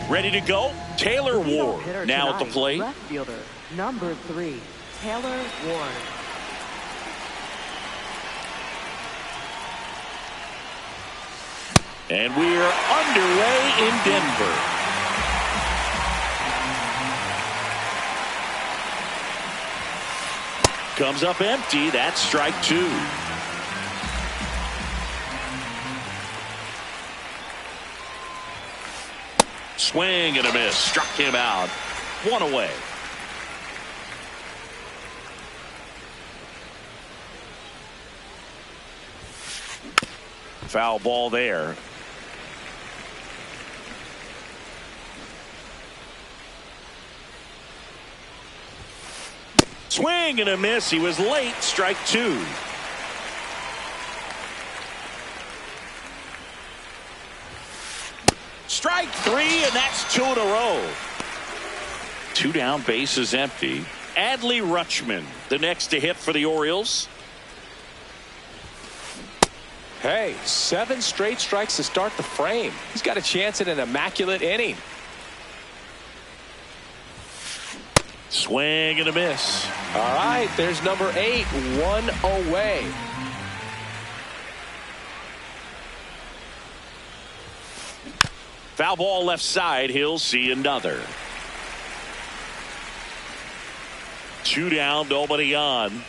Ready to go. Taylor Ward now at the plate. Left fielder, number 3, Taylor Ward. And we're underway in Denver. Comes up empty. That's strike 2. Swing and a miss. Struck him out. 1 away. Foul ball there. Swing and a miss. He was late. Strike 2. Strike 3, and that's 2 in a row. 2 down, bases empty. Adley Rutschman, the next to hit for the Orioles. Hey, 7 straight strikes to start the frame. He's got a chance at an immaculate inning. Swing and a miss. All right, there's number 8, 1 away. Foul ball left side. He'll see another. 2 down, nobody on.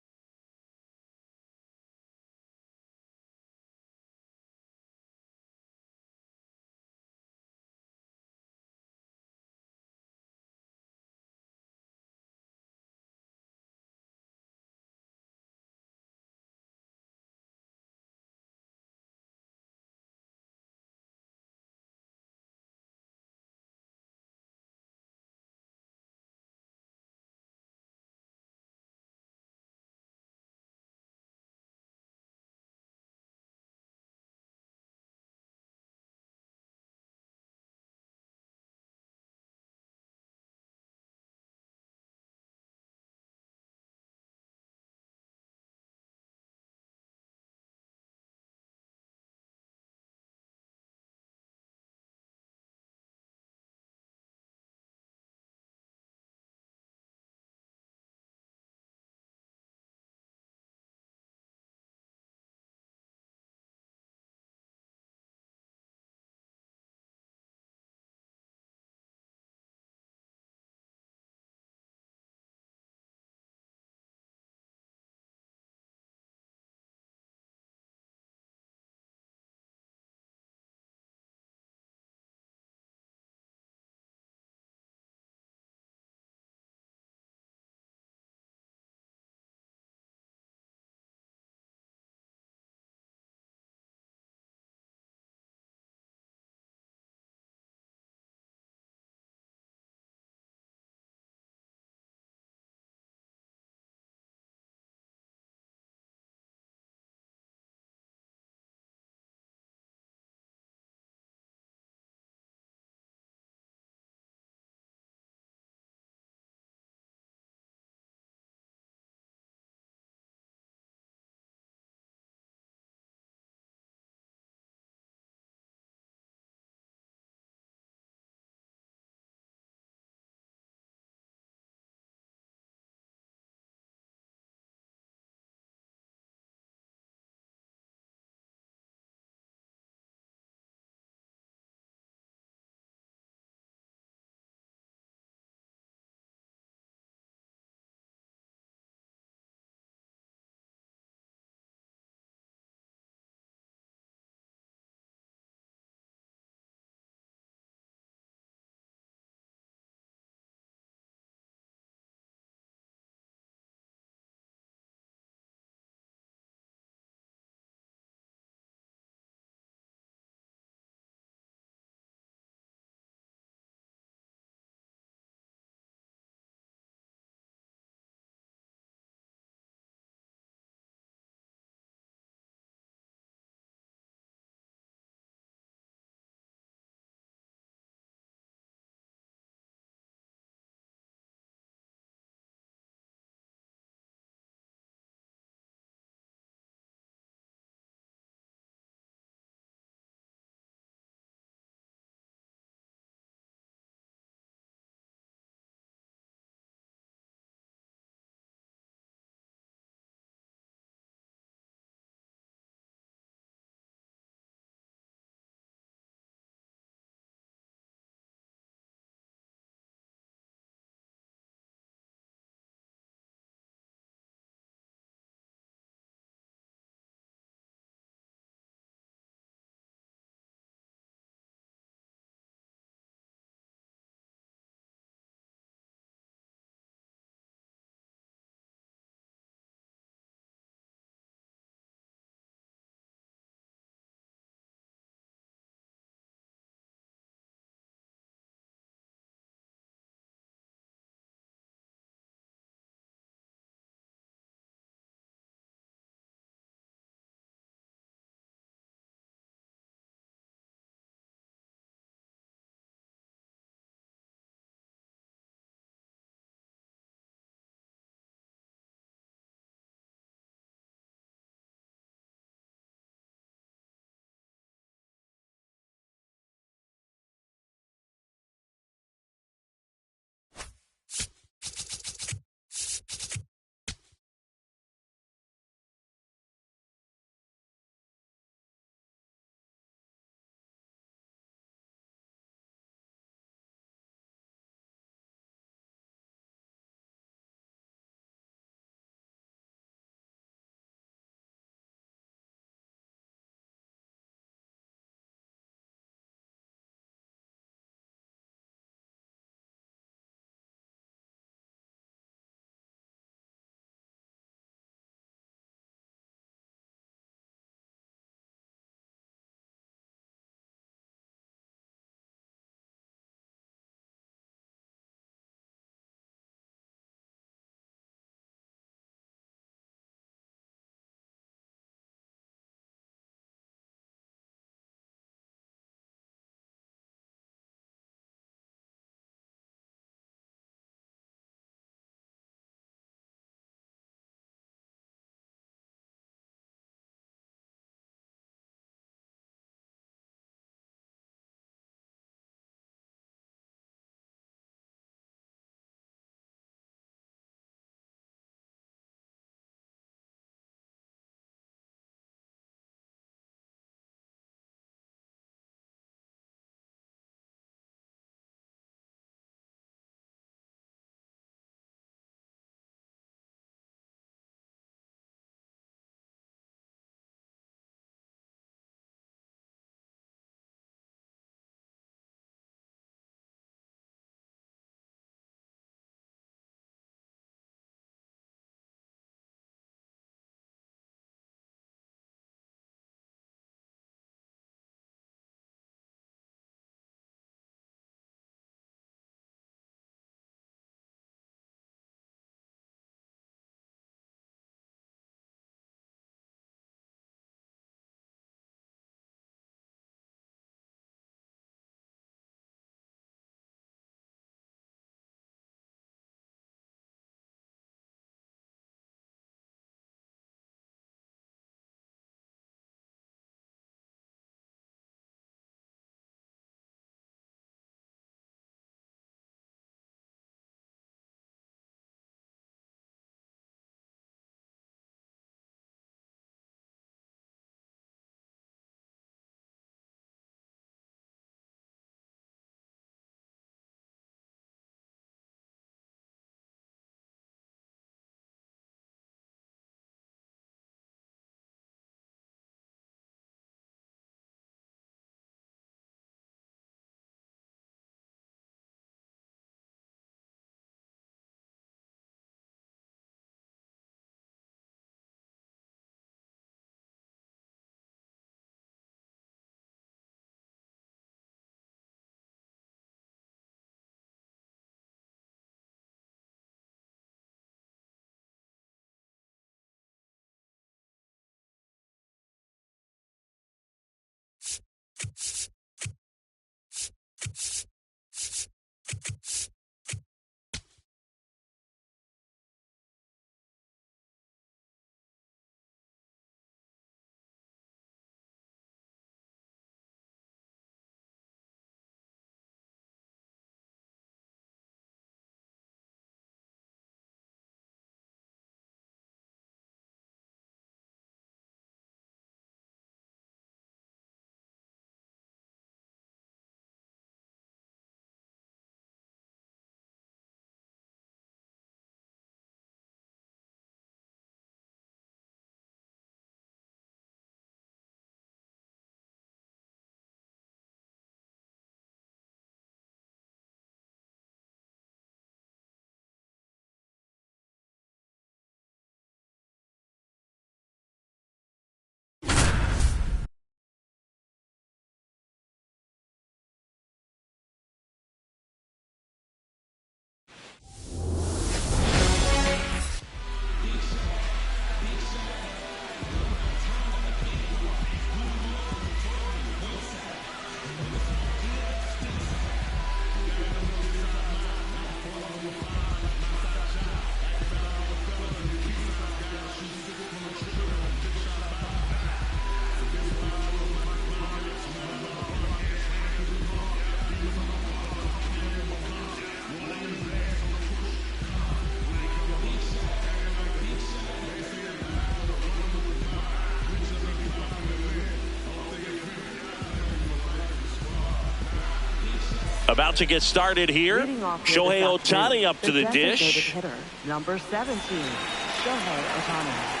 About to get started here. Shohei Ohtani up to the dish. Hitter, number 17, Shohei Ohtani.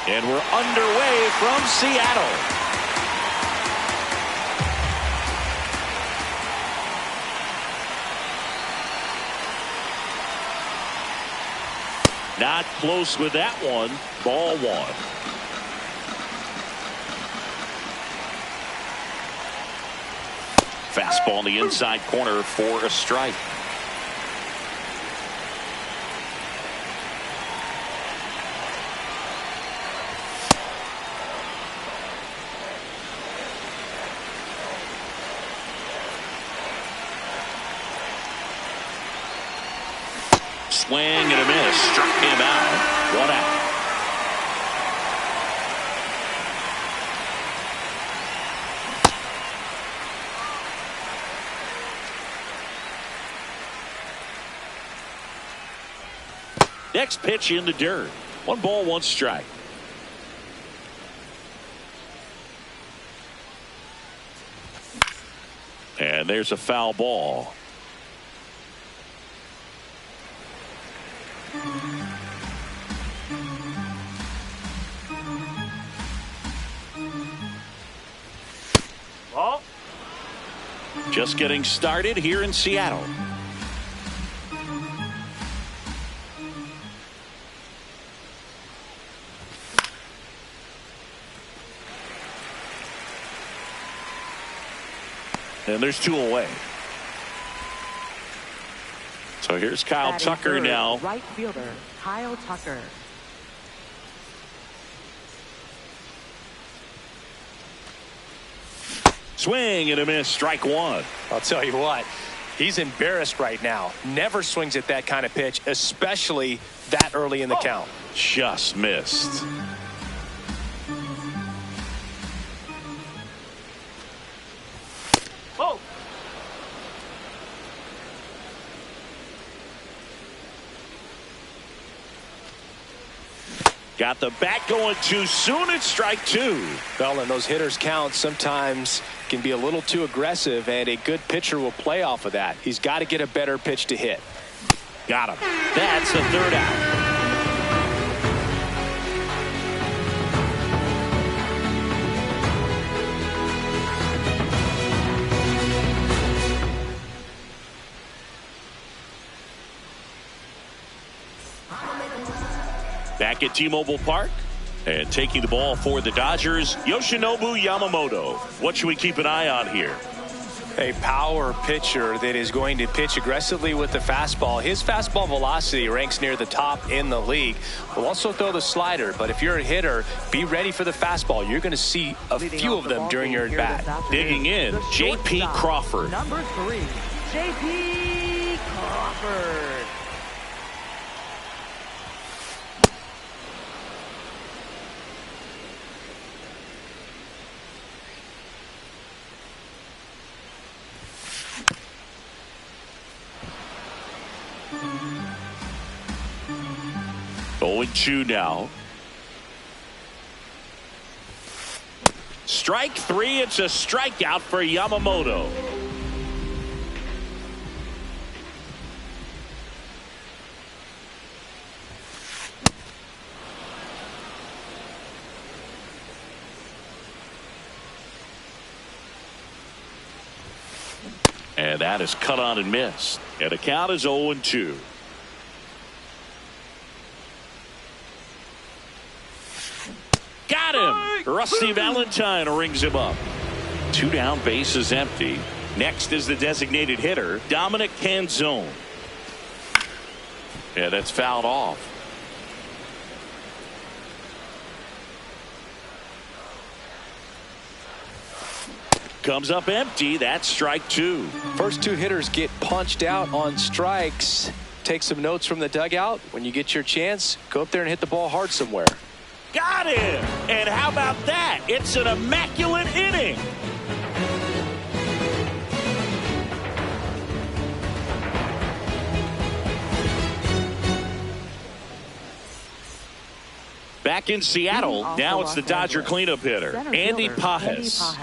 And we're underway from Seattle. Not close with that one. Ball one. Fastball in the inside corner for a strike. Swing and a miss. Struck him out. 1 out. Next pitch in the dirt. 1 ball, 1 strike. And there's a foul ball. Just getting started here in Seattle. And there's 2 away. So here's Kyle Tucker now. Right fielder, Kyle Tucker. Swing and a miss. Strike 1. I'll tell you what, he's embarrassed right now. Never swings at that kind of pitch, especially that early in the count. Just missed. Oh. Got the bat going too soon. It's strike 2. Well, and those hitters' counts sometimes can be a little too aggressive, and a good pitcher will play off of that. He's got to get a better pitch to hit. Got him. That's the 3rd out. Back at T-Mobile Park, and taking the ball for the Dodgers, Yoshinobu Yamamoto. What should we keep an eye on here? A power pitcher that is going to pitch aggressively with the fastball. His fastball velocity ranks near the top in the league. Will also throw the slider, but if you're a hitter, be ready for the fastball. You're going to see a few of them during your at-bat. Digging in, J.P. Crawford. Number 3, J.P. Crawford. Going 2 now. Strike 3. It's a strikeout for Yamamoto. And that is cut on and missed. And the count is 0-2. Got him. Rusty Valentine rings him up. 2 down, bases empty. Next is the designated hitter, Dominic Canzone. Yeah, that's fouled off. Comes up empty. That's strike 2. First 2 hitters get punched out on strikes. Take some notes from the dugout. When you get your chance, go up there and hit the ball hard somewhere. Got him. And how about that? It's an immaculate inning. Back in Seattle, now it's the Dodger cleanup hitter, Andy Pages.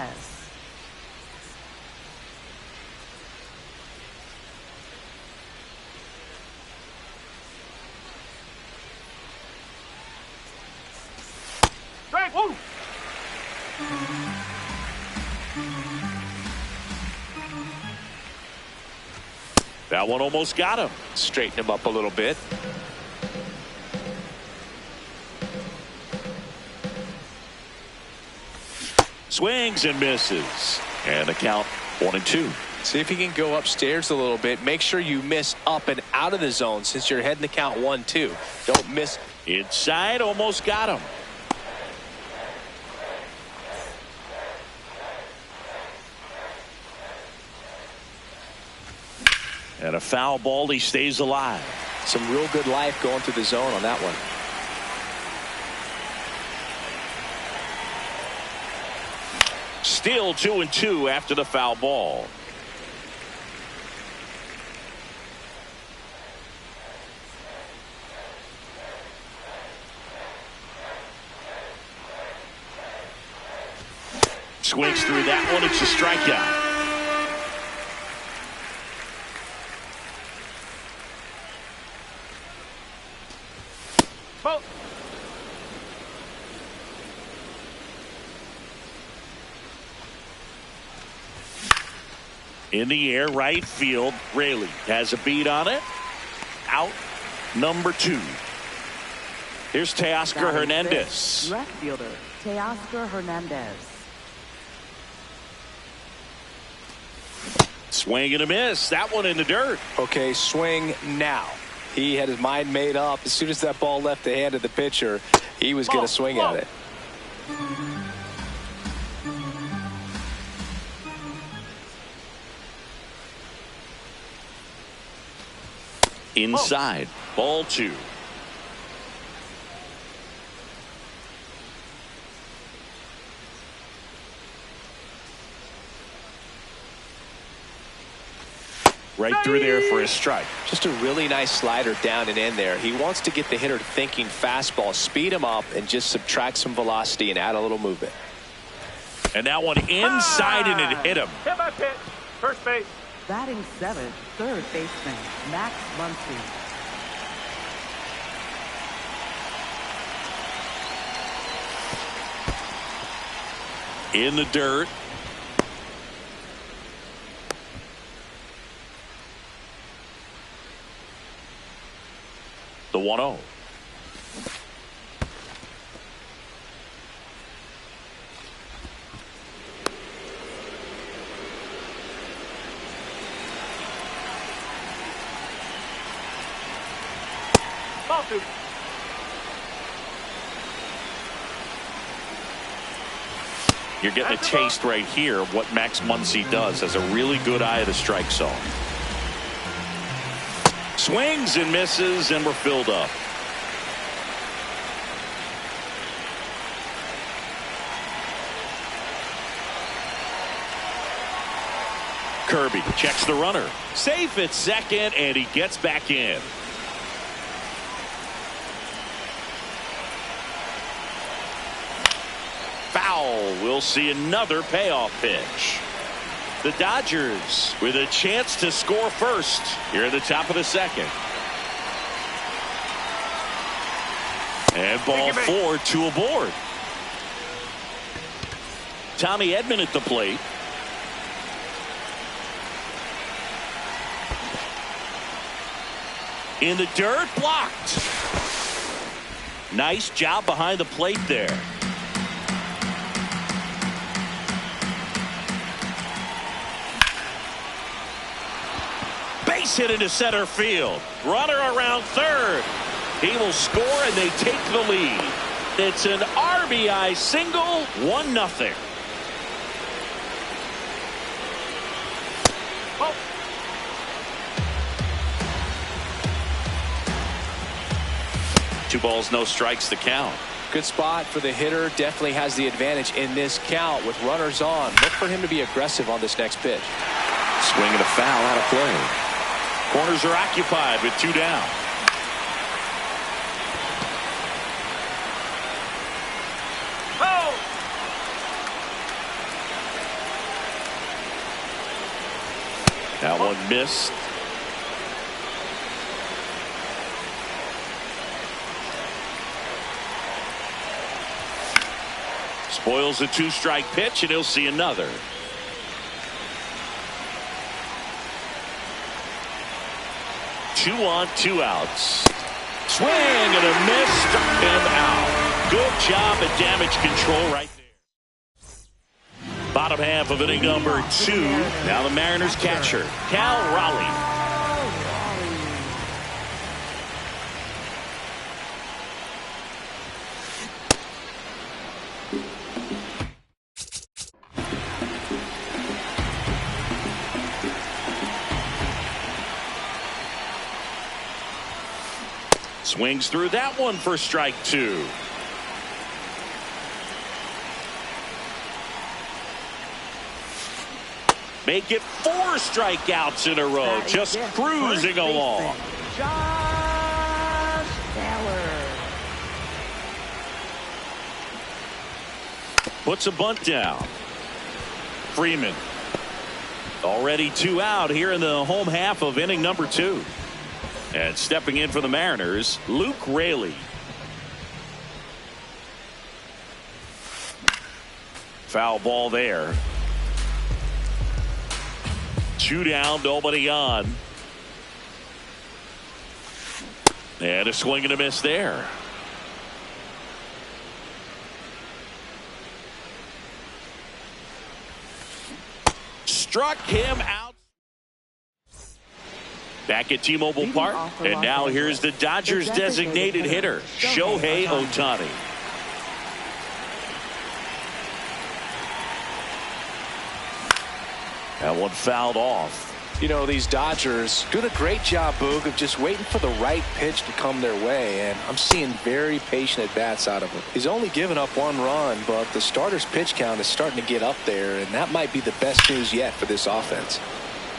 That one almost got him. Straighten him up a little bit. Swings and misses. And the count 1-2. See if you can go upstairs a little bit. Make sure you miss up and out of the zone since you're heading the count 1-2. Don't miss. Inside, almost got him. And a foul ball, he stays alive. Some real good life going through the zone on that one. Still 2-2 after the foul ball. Swings through that one. It's a strikeout. In the air, right field. Raley has a beat on it. Out number 2. Here's Teoscar Hernandez. Left fielder, Teoscar Hernandez. Swing and a miss. That one in the dirt. Okay, swing now. He had his mind made up. As soon as that ball left the hand of the pitcher, he was going to swing at it. Inside, ball 2. Right through there for a strike. Just a really nice slider down and in there. He wants to get the hitter thinking fastball, speed him up, and just subtract some velocity and add a little movement. And that one inside and it hit him. Hit by pitch. First base. Batting 7th, third baseman, Max Muncy. In the dirt. The 1-0. Ball 2. You're getting a taste right here of what Max Muncy does. Has a really good eye of the strike zone. Swings and misses, and we're filled up. Kirby checks the runner. Safe at second, and he gets back in. Foul. We'll see another payoff pitch. The Dodgers with a chance to score first here at the top of the second. And ball 4, 2 aboard. Tommy Edman at the plate. In the dirt, blocked. Nice job behind the plate there. Base hit into center field. Runner around third. He will score and they take the lead. It's an RBI single, 1-0. Oh. Two balls, no strikes, the count. Good spot for the hitter. Definitely has the advantage in this count with runners on. Look for him to be aggressive on this next pitch. Swing and a foul out of play. Corners are occupied with 2 down. That one missed. Spoils a 2-strike pitch, and he'll see another. Two on, 2 outs. Swing and a miss, struck him out. Good job at damage control right there. Bottom half of inning number 2. Now the Mariners catcher, Cal Raleigh. Swings through that one for strike 2. Make it 4 strikeouts in a row. Just cruising along. Josh Taylor. Puts a bunt down. Freeman. Already 2 out here in the home half of inning number 2. And stepping in for the Mariners, Luke Raley. Foul ball there. 2 down, nobody on. And a swing and a miss there. Struck him out. Back at T-Mobile Park, and now here's the Dodgers designated hitter, Shohei Ohtani. That one fouled off. You know, these Dodgers doing a great job, Boog, of just waiting for the right pitch to come their way, and I'm seeing very patient at-bats out of him. He's only given up 1 run, but the starter's pitch count is starting to get up there, and that might be the best news yet for this offense.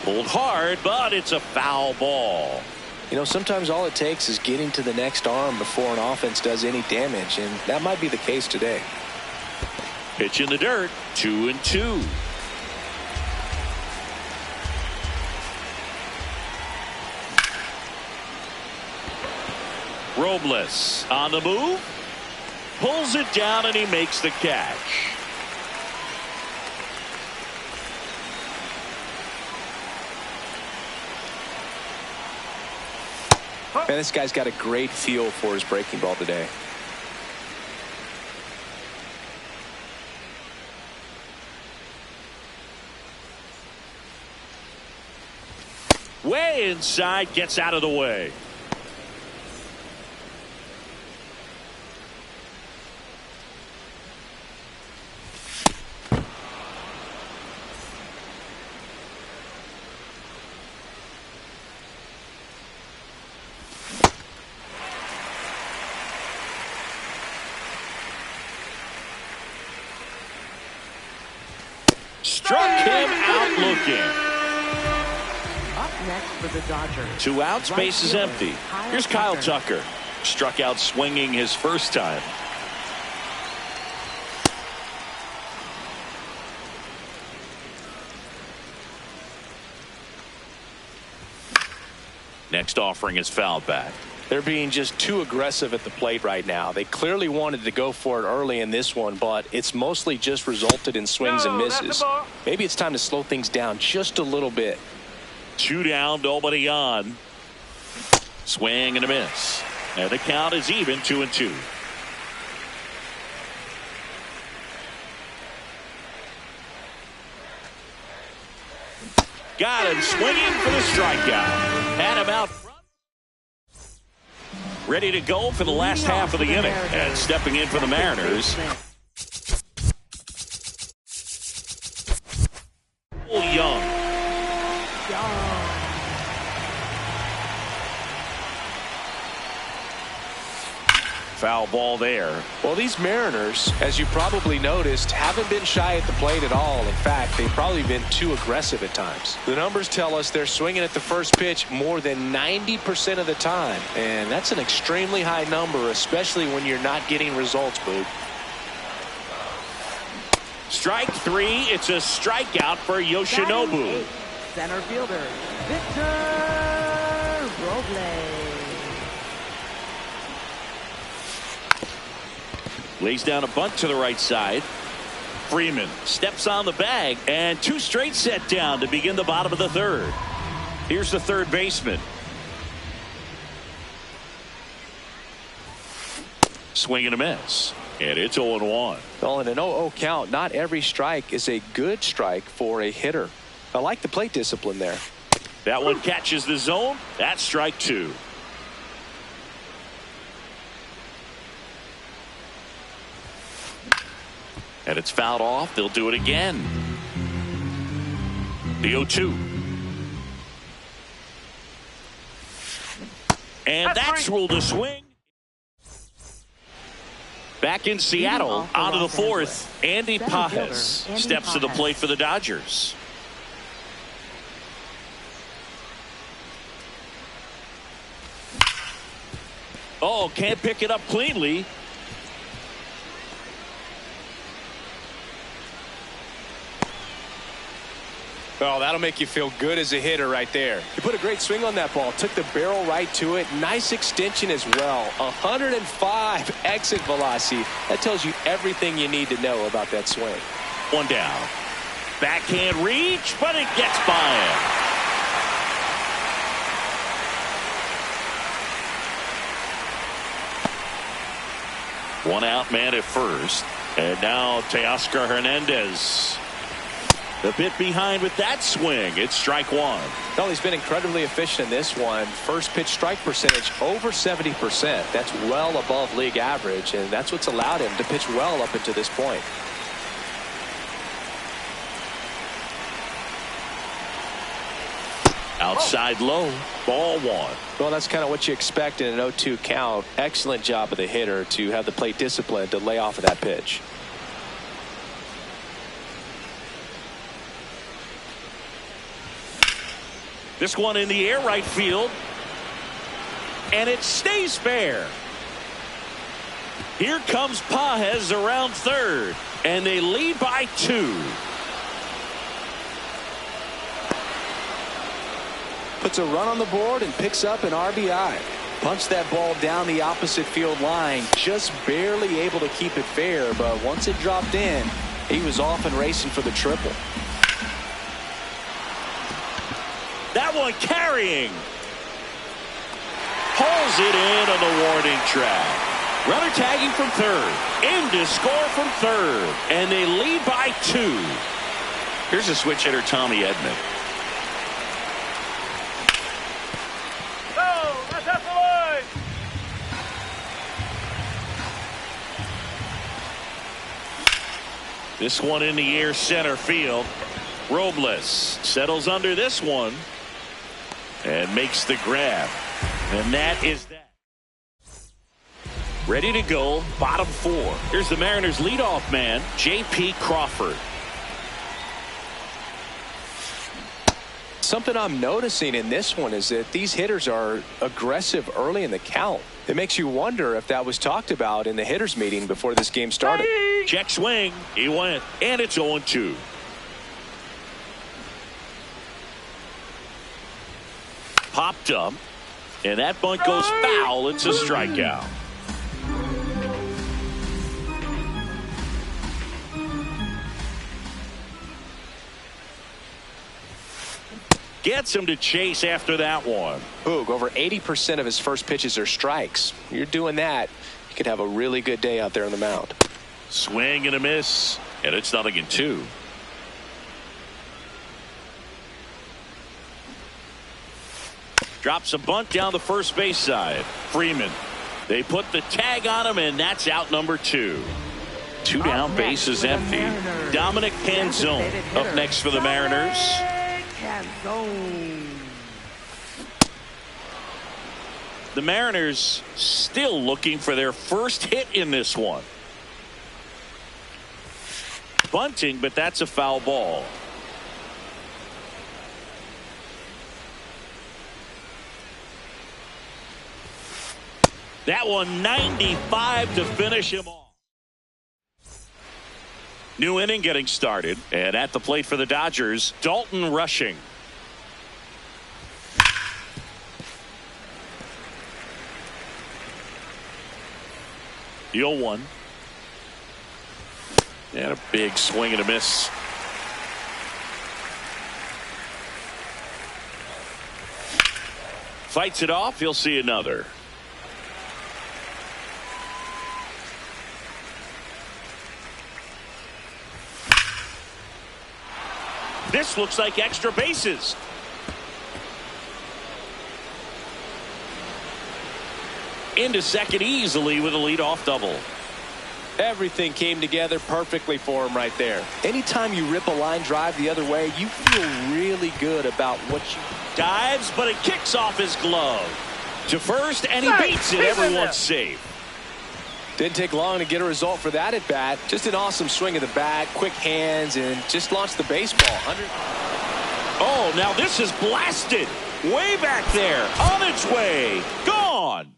Pulled hard, but it's a foul ball. You know, sometimes all it takes is getting to the next arm before an offense does any damage, and that might be the case today. Pitch in the dirt, 2-2. Robles on the move, pulls it down, and he makes the catch. Man, this guy's got a great feel for his breaking ball today. Way inside, gets out of the way. Struck him out looking. Up next for the Dodgers. 2 outs, base is empty. Here's Kyle Tucker. Struck out swinging his first time. Next offering is fouled back. They're being just too aggressive at the plate right now. They clearly wanted to go for it early in this one, but it's mostly just resulted in swings and misses. Maybe it's time to slow things down just a little bit. 2 down, nobody on. Swing and a miss. And the count is even, 2-2. Got him swinging for the strikeout. Had him out. Ready to go for the last half of the inning. And stepping in for the Mariners, Young. Foul ball there. Well, these Mariners, as you probably noticed, haven't been shy at the plate at all. In fact, they've probably been too aggressive at times. The numbers tell us they're swinging at the first pitch more than 90% of the time. And that's an extremely high number, especially when you're not getting results, Boog. Strike 3. It's a strikeout for Yoshinobu. center fielder, Victor Robles. Lays down a bunt to the right side. Freeman steps on the bag, and 2 straight set down to begin the bottom of the 3rd. Here's the 3rd baseman. Swing and a miss, and it's 0-1. Well, in an 0-0 count, not every strike is a good strike for a hitter. I like the plate discipline there. That one catches the zone. That's strike 2. And it's fouled off. They'll do it again. The 0-2. And that's ruled a swing. Back in Seattle, out of the 4th, Andy Pages steps to the plate for the Dodgers. Oh, can't pick it up cleanly. Oh, that'll make you feel good as a hitter right there. He put a great swing on that ball. Took the barrel right to it. Nice extension as well. 105 exit velocity. That tells you everything you need to know about that swing. 1 down. Backhand reach, but it gets by him. One out man at first. And now Teoscar Hernandez. A bit behind with that swing. It's strike 1. Well, he's been incredibly efficient in this one. First pitch strike percentage over 70%. That's well above league average, and that's what's allowed him to pitch well up until this point. Outside low, ball 1. Well, that's kind of what you expect in an 0-2 count. Excellent job of the hitter to have the plate discipline to lay off of that pitch. This one in the air right field. And it stays fair. Here comes Pages around 3rd. And they lead by 2. Puts a run on the board and picks up an RBI. Punched that ball down the opposite field line. Just barely able to keep it fair. But once it dropped in, he was off and racing for the triple. That one carrying. Pulls it in on the warning track. Runner tagging from 3rd. In to score from 3rd. And they lead by 2. Here's a switch hitter, Tommy Edman. Oh, that's up the line. This one in the air center field. Robles settles under this one. And makes the grab. And that is that. Ready to go, bottom 4. Here's the Mariners leadoff man, J.P. Crawford. Something I'm noticing in this one is that these hitters are aggressive early in the count. It makes you wonder if that was talked about in the hitters meeting before this game started. Check swing. He went. And it's 0-2. Popped up, and that bunt goes foul. It's a strikeout. Gets him to chase after that one. Boog, over 80% of his first pitches are strikes. You're doing that, you could have a really good day out there on the mound. Swing and a miss, and it's 0-2. Drops a bunt down the first base side. Freeman. They put the tag on him, and that's out number 2. 2 down, bases empty. Dominic Canzone up next for the Mariners. The Mariners still looking for their first hit in this one. Bunting, but that's a foul ball. That one 95 to finish him off. New inning getting started, and at the plate for the Dodgers, Dalton Rushing. The 0-1. And a big swing and a miss. Fights it off. He'll see another. This looks like extra bases. Into second easily with a leadoff double. Everything came together perfectly for him right there. Anytime you rip a line drive the other way, you feel really good about what you... Dives, but it kicks off his glove. To first, and he beats it. Everyone's safe. Didn't take long to get a result for that at bat. Just an awesome swing of the bat, quick hands, and just launched the baseball. Oh, now this is blasted. Way back there. On its way. Gone.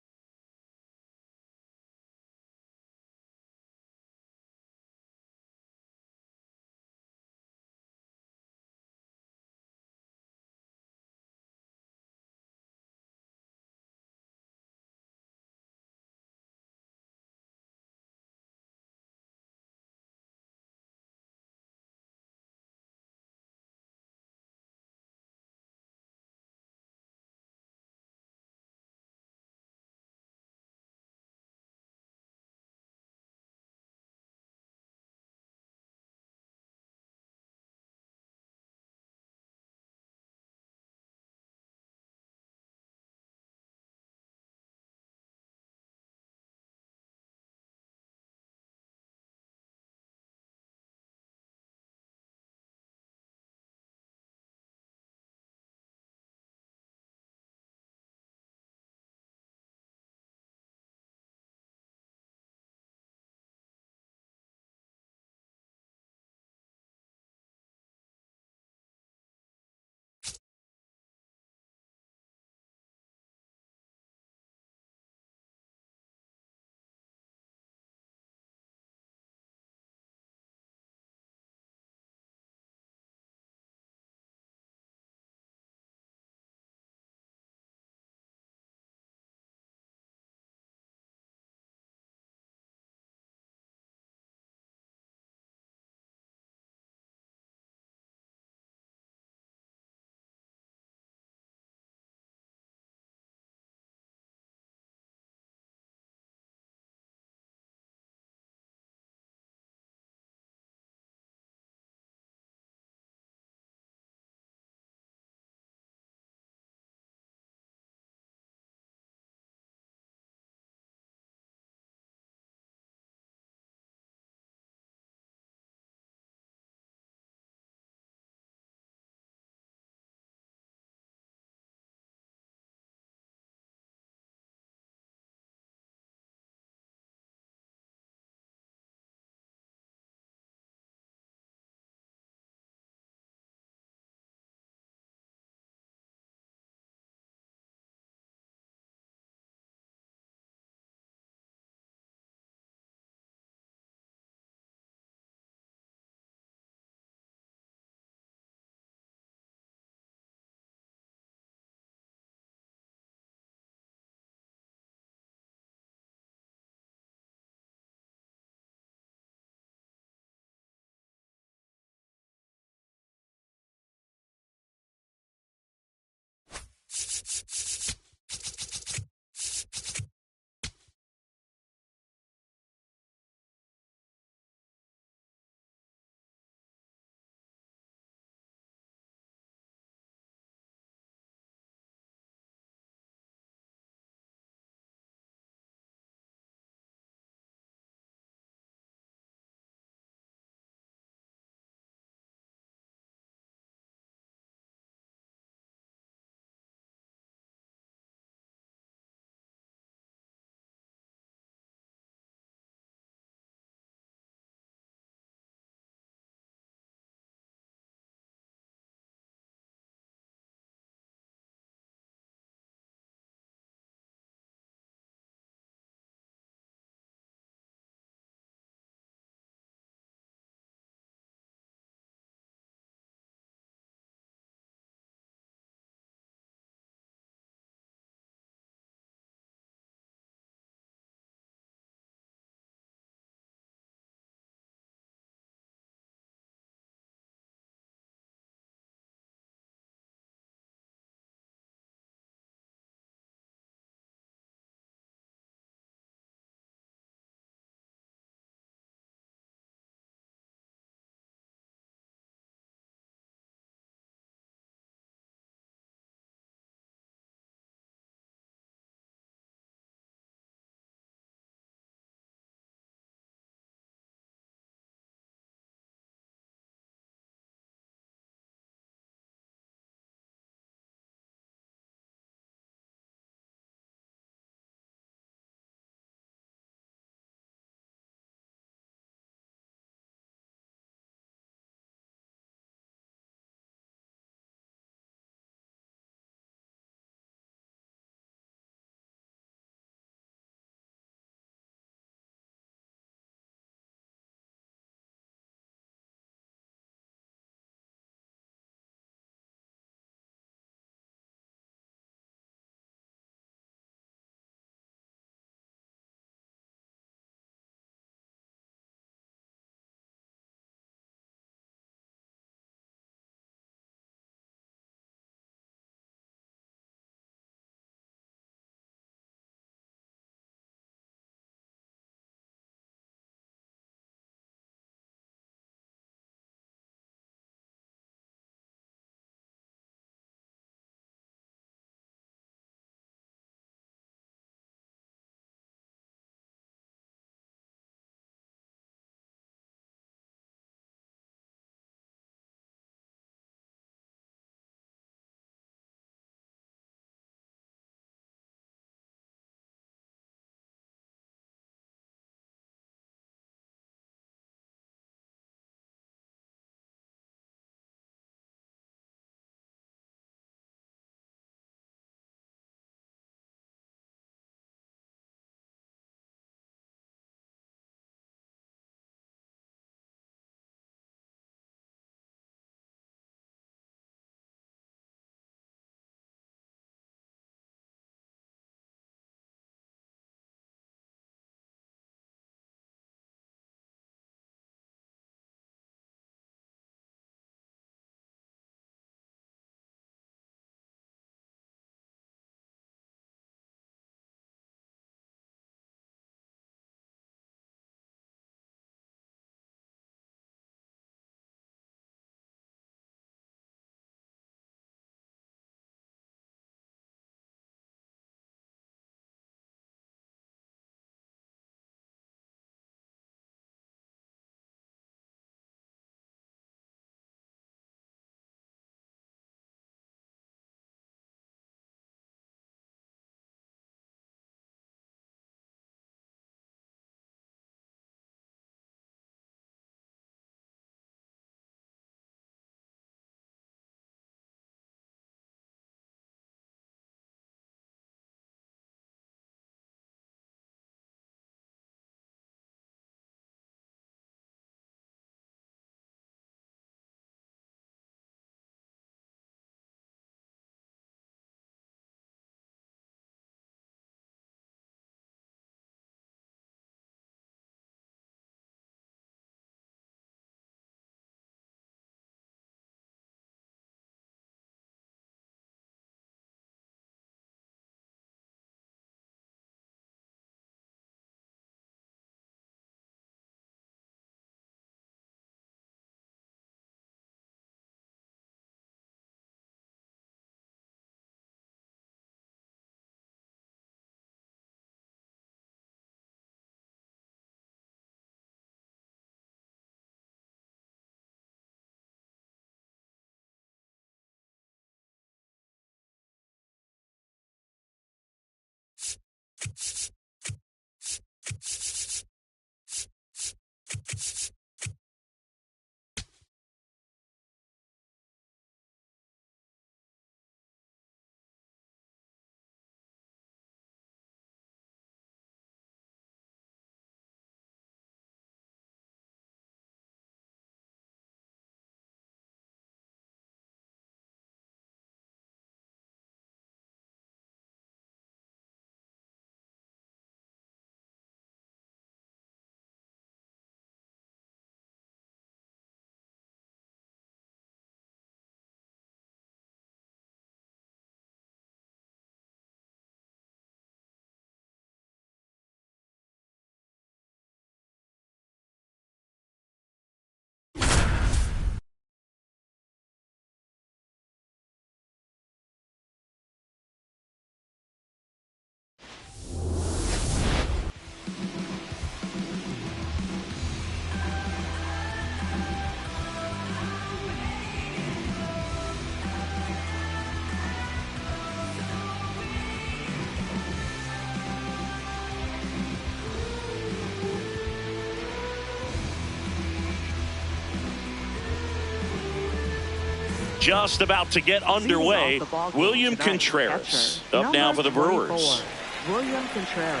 just about to get underway. William Contreras up now for the Brewers. William Contreras.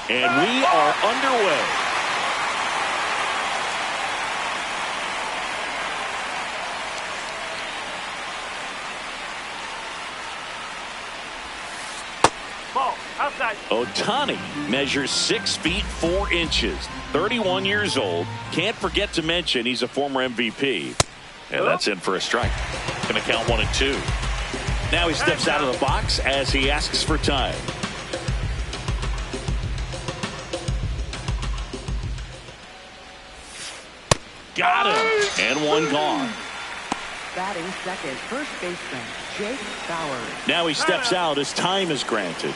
And we are underway. Ball, outside. Ohtani measures 6 feet 4 inches, 31 years old. Can't forget to mention he's a former MVP. And that's in for a strike. Gonna count 1 and 2. Now he steps out of the box as he asks for time. Got him. And 1 gone. Batting second, first baseman, Jake Bauers. Now he steps out as time is granted.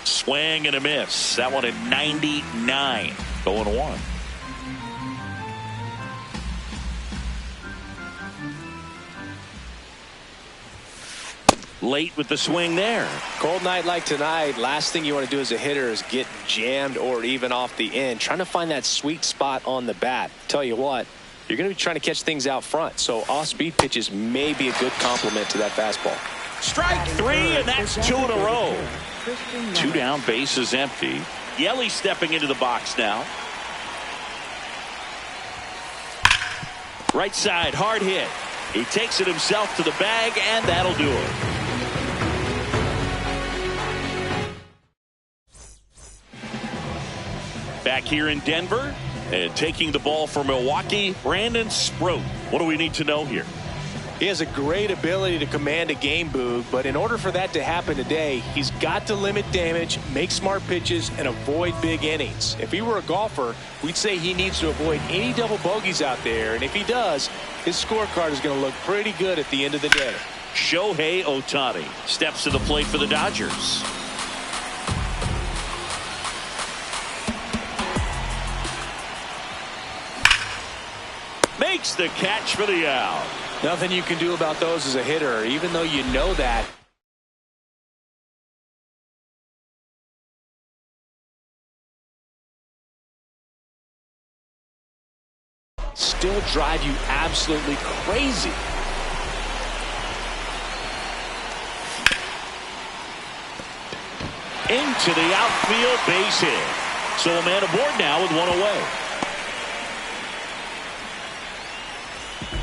Swing and a miss. That one at 99. 0-1. Late with the swing there. Cold night like tonight, last thing you want to do as a hitter is get jammed or even off the end. Trying to find that sweet spot on the bat. Tell you what, you're going to be trying to catch things out front, so off-speed pitches may be a good complement to that fastball. Strike 3, and that's 2 in a row. 2 down, bases empty. Yelly stepping into the box now. Right side, hard hit. He takes it himself to the bag, and that'll do it. Back here in Denver, and taking the ball for Milwaukee, Brandon Sproat. What do we need to know here? He has a great ability to command a game, Boog, but in order for that to happen today, he's got to limit damage, make smart pitches, and avoid big innings. If he were a golfer, we'd say he needs to avoid any double bogeys out there, and if he does, his scorecard is going to look pretty good at the end of the day. Shohei Ohtani steps to the plate for the Dodgers. Makes the catch for the out. Nothing you can do about those as a hitter, even though you know that. Still drive you absolutely crazy. Into the outfield, base hit. So a man aboard now with 1 away.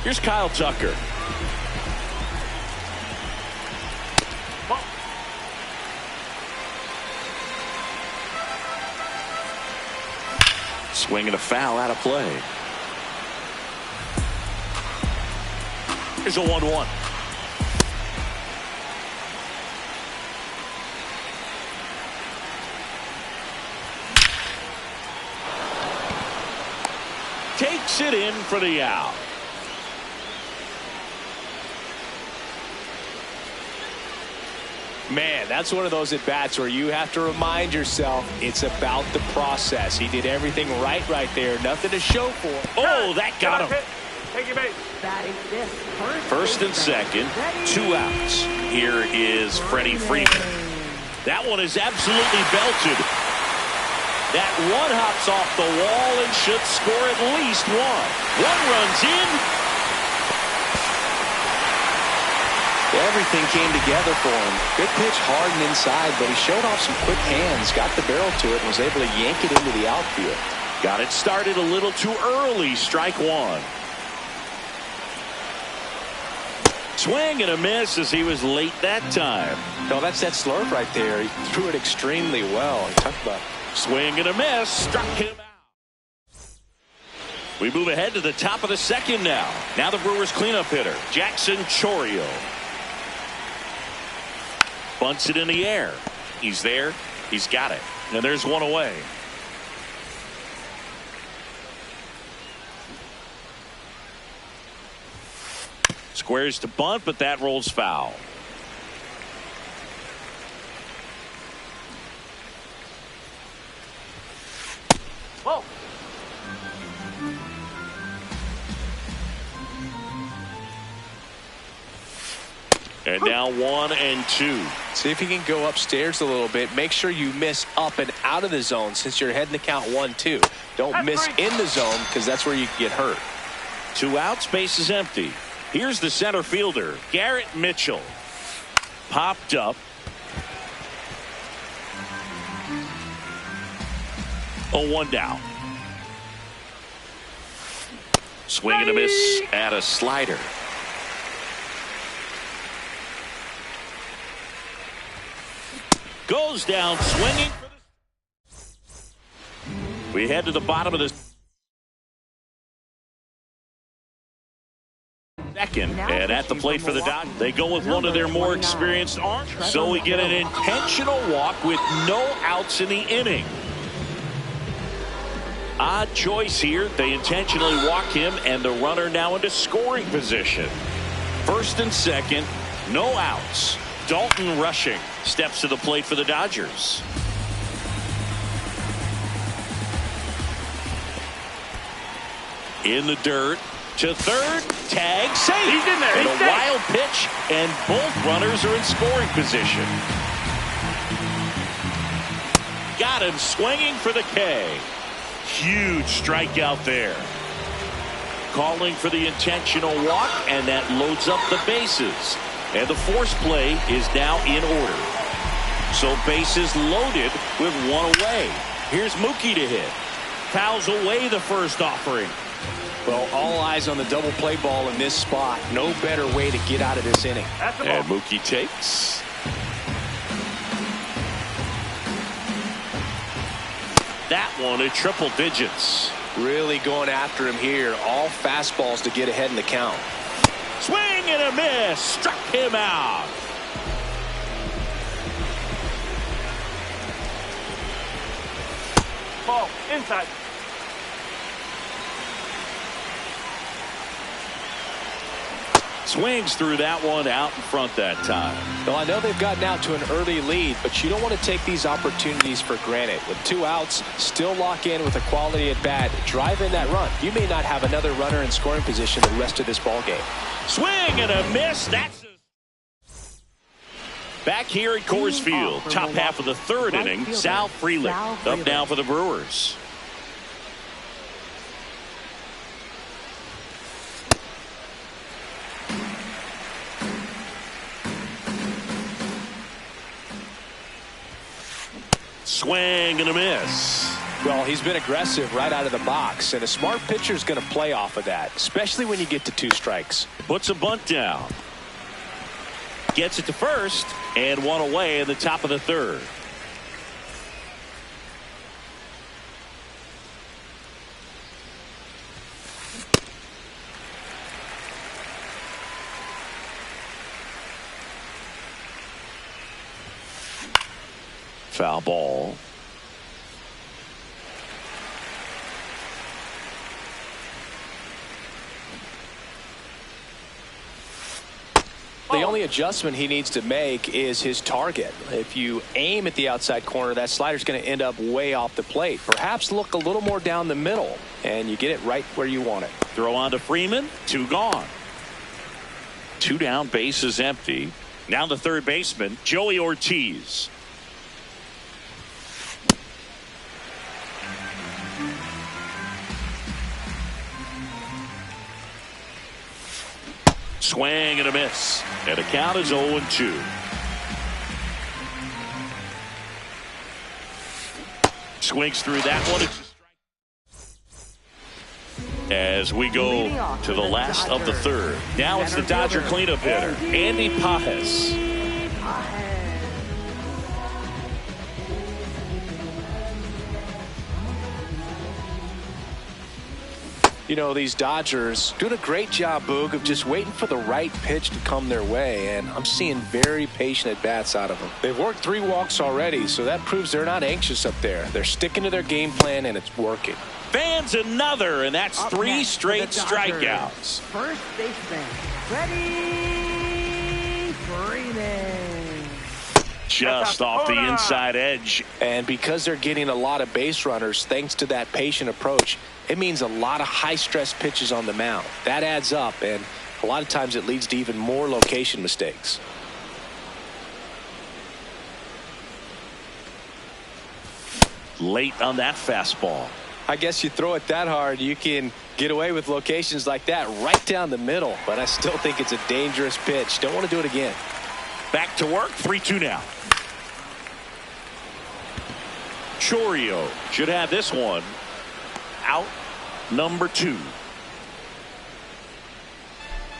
Here's Kyle Tucker. Swing and a foul out of play. Here's a 1-1. Takes it in for the out. Man, that's one of those at-bats where you have to remind yourself it's about the process. He did everything right there. Nothing to show for. Oh, that got him. Take your base. Batting fifth, First and second, 2 outs. Here is Freddie Freeman. That one is absolutely belted. That one hops off the wall and should score at least 1. 1 runs in. Everything came together for him. Good pitch, hard and inside, but he showed off some quick hands, got the barrel to it, and was able to yank it into the outfield. Got it started a little too early. Strike 1. Swing and a miss as he was late that time. No, that's that slurve right there. He threw it extremely well. He talked about swing and a miss. Struck him out. We move ahead to the top of the second now. Now the Brewers cleanup hitter, Jackson Chourio. Bunts it in the air. He's there. He's got it. And there's 1 away. Squares to bunt, but that rolls foul. Ball. And now 1-2. See if you can go upstairs a little bit. Make sure you miss up and out of the zone since you're heading to count 1-2. Don't miss in the zone because that's where you get hurt. 2 outs, base is empty. Here's the center fielder, Garrett Mitchell. Popped up. 0-1 down. Swing and a miss at a slider. Goes down swinging. We head to the bottom of the second, and at the plate for the Dodgers, they go with one of their more experienced arms. So we get an intentional walk with no outs in the inning. Odd choice here. They intentionally walk him, and the runner now into scoring position. First and second, no outs. Dalton Rushing steps to the plate for the Dodgers. In the dirt to third, tag, save. He's in there. And He's a wild pitch, and both runners are in scoring position. Got him swinging for the K. Huge strikeout there. Calling for the intentional walk, and that loads up the bases. And the force play is now in order. So bases loaded with 1 away. Here's Mookie to hit. Fouls away the first offering. Well, all eyes on the double play ball in this spot. No better way to get out of this inning. And Mookie takes. That one at triple digits. Really going after him here. All fastballs to get ahead in the count. Swing and a miss. Struck him out. Ball. Inside. Swings through that one out in front that time. Well, I know they've gotten out to an early lead, but you don't want to take these opportunities for granted. With 2 outs, still lock in with a quality at bat. Drive in that run. You may not have another runner in scoring position the rest of this ball game. Swing and a miss. That's back here at Coors Field. Top half of the third inning. Sal Frelick up now for the Brewers. Swing and a miss. Well, he's been aggressive right out of the box, and a smart pitcher is going to play off of that, especially when you get to 2 strikes. Puts a bunt down. Gets it to first, and 1 away in the top of the third. Foul ball. The only adjustment he needs to make is his target. If you aim at the outside corner, that slider's going to end up way off the plate. Perhaps look a little more down the middle, and you get it right where you want it. Throw on to Freeman. 2 gone. 2 down, base is empty. Now the third baseman, Joey Ortiz. Swing and a miss. And the count is 0-2. Swings through that one. As we go to the last of the third. Now it's the Dodger cleanup hitter, Andy Pages. You know, these Dodgers doing a great job, Boog, of just waiting for the right pitch to come their way, and I'm seeing very patient at-bats out of them. They've worked 3 walks already, so that proves they're not anxious up there. They're sticking to their game plan, and it's working. Fans another, and that's 3 straight strikeouts. First baseman, Freddie Freeman. Just off the inside edge. And because they're getting a lot of base runners, thanks to that patient approach, it means a lot of high-stress pitches on the mound. That adds up, and a lot of times it leads to even more location mistakes. Late on that fastball. I guess you throw it that hard, you can get away with locations like that right down the middle. But I still think it's a dangerous pitch. Don't want to do it again. Back to work. 3-2 now. Chourio should have this one. Out number 2.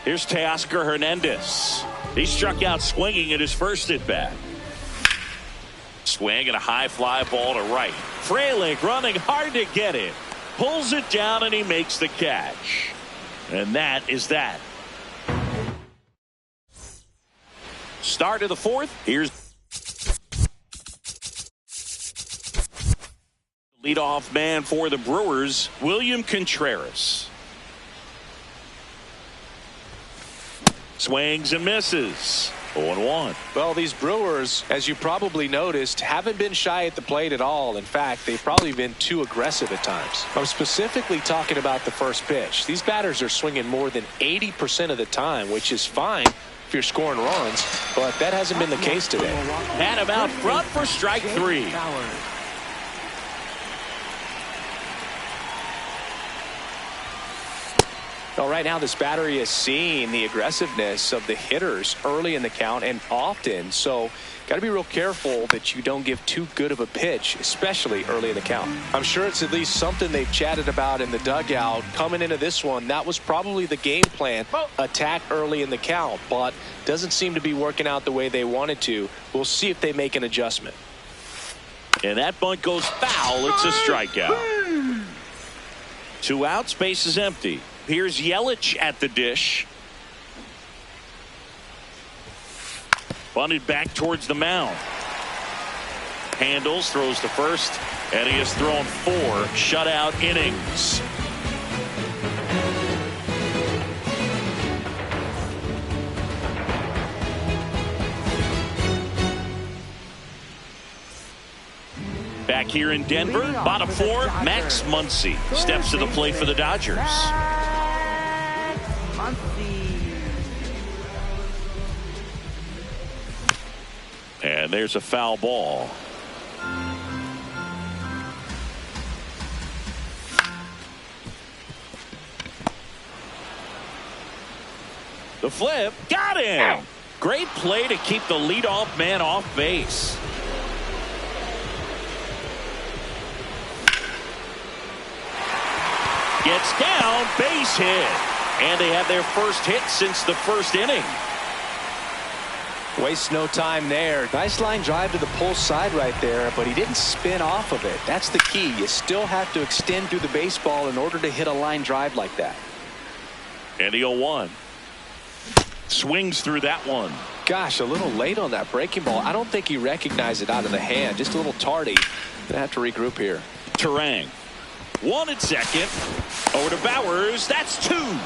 Here's Teoscar Hernandez. He struck out swinging at his first at bat. Swing and a high fly ball to right. Frelick running hard to get it. Pulls it down and he makes the catch. And that is that. Start of the 4th. Here's leadoff man for the Brewers, William Contreras. Swings and misses. 0-1. Well, these Brewers, as you probably noticed, haven't been shy at the plate at all. In fact, they've probably been too aggressive at times. I'm specifically talking about the first pitch. These batters are swinging more than 80% of the time, which is fine if you're scoring runs, but that hasn't been the case today. Had him out front for strike 3. Well, right now this battery is seeing the aggressiveness of the hitters early in the count and often, so got to be real careful that you don't give too good of a pitch, especially early in the count. I'm sure it's at least something they've chatted about in the dugout. Coming into this one, that was probably the game plan, attack early in the count, but doesn't seem to be working out the way they wanted to. We'll see if they make an adjustment. And that bunt goes foul. It's a strikeout. 2 outs, base is empty. Here's Yelich at the dish. Bunted back towards the mound. Handles, throws to first, and he has thrown 4 shutout innings. Back here in Denver, bottom 4, Max Muncy steps to the plate for the Dodgers. And there's a foul ball. The flip, got him. Great play to keep the leadoff man off base. Gets down, base hit. And they have their first hit since the first inning. Waste no time there. Nice line drive to the pull side right there, but he didn't spin off of it. That's the key. You still have to extend through the baseball in order to hit a line drive like that. And the 0-1. Swings through that one. Gosh, a little late on that breaking ball. I don't think he recognized it out of the hand. Just a little tardy. Gonna have to regroup here. Terang. 1 at second. Over to Bowers. That's 2.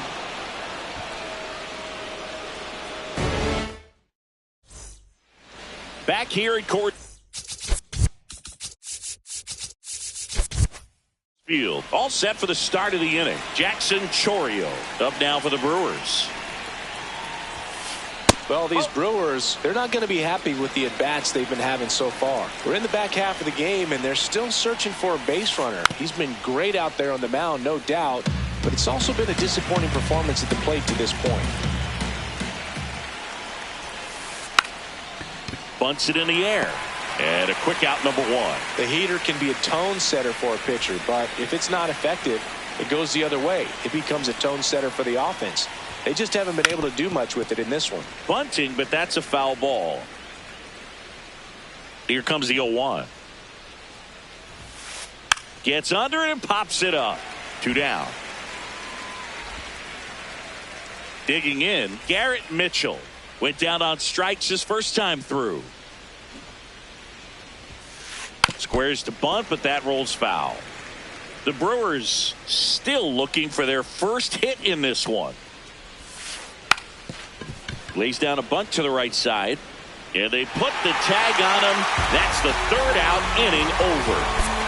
Back here at Court Field. All set for the start of the inning. Jackson Chourio up now for the Brewers. Well, these Brewers, they're not going to be happy with the at-bats they've been having so far. We're in the back half of the game, and they're still searching for a base runner. He's been great out there on the mound, no doubt, but it's also been a disappointing performance at the plate to this point. Bunts it in the air. And a quick out, number 1. The heater can be a tone setter for a pitcher, but if it's not effective, it goes the other way. It becomes a tone setter for the offense. They just haven't been able to do much with it in this one. Bunting, but that's a foul ball. Here comes the 0-1. Gets under it and pops it up. 2 down. Digging in, Garrett Mitchell. Went down on strikes his first time through. Squares to bunt, but that rolls foul. The Brewers still looking for their first hit in this one. Lays down a bunt to the right side. And they put the tag on him. That's the third out, inning over.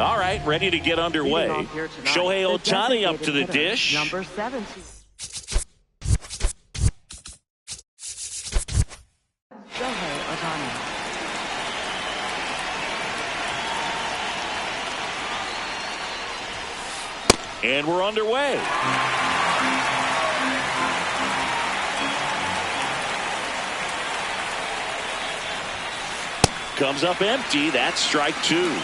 All right, ready to get underway. Shohei Ohtani up to the dish. Number 17. Shohei Ohtani. And we're underway. Comes up empty. That's strike two.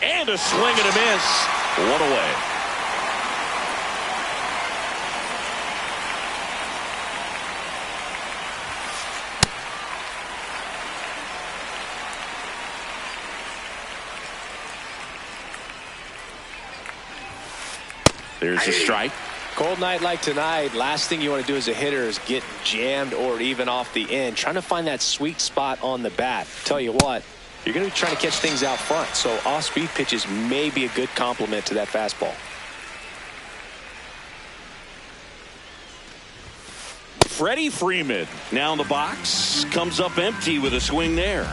And a swing and a miss. One away. There's a strike. Cold night like tonight, last thing you want to do as a hitter is get jammed or even off the end. Trying to find that sweet spot on the bat. Tell you what, you're going to be trying to catch things out front, so off-speed pitches may be a good complement to that fastball. Freddie Freeman now in the box. Comes up empty with a swing there.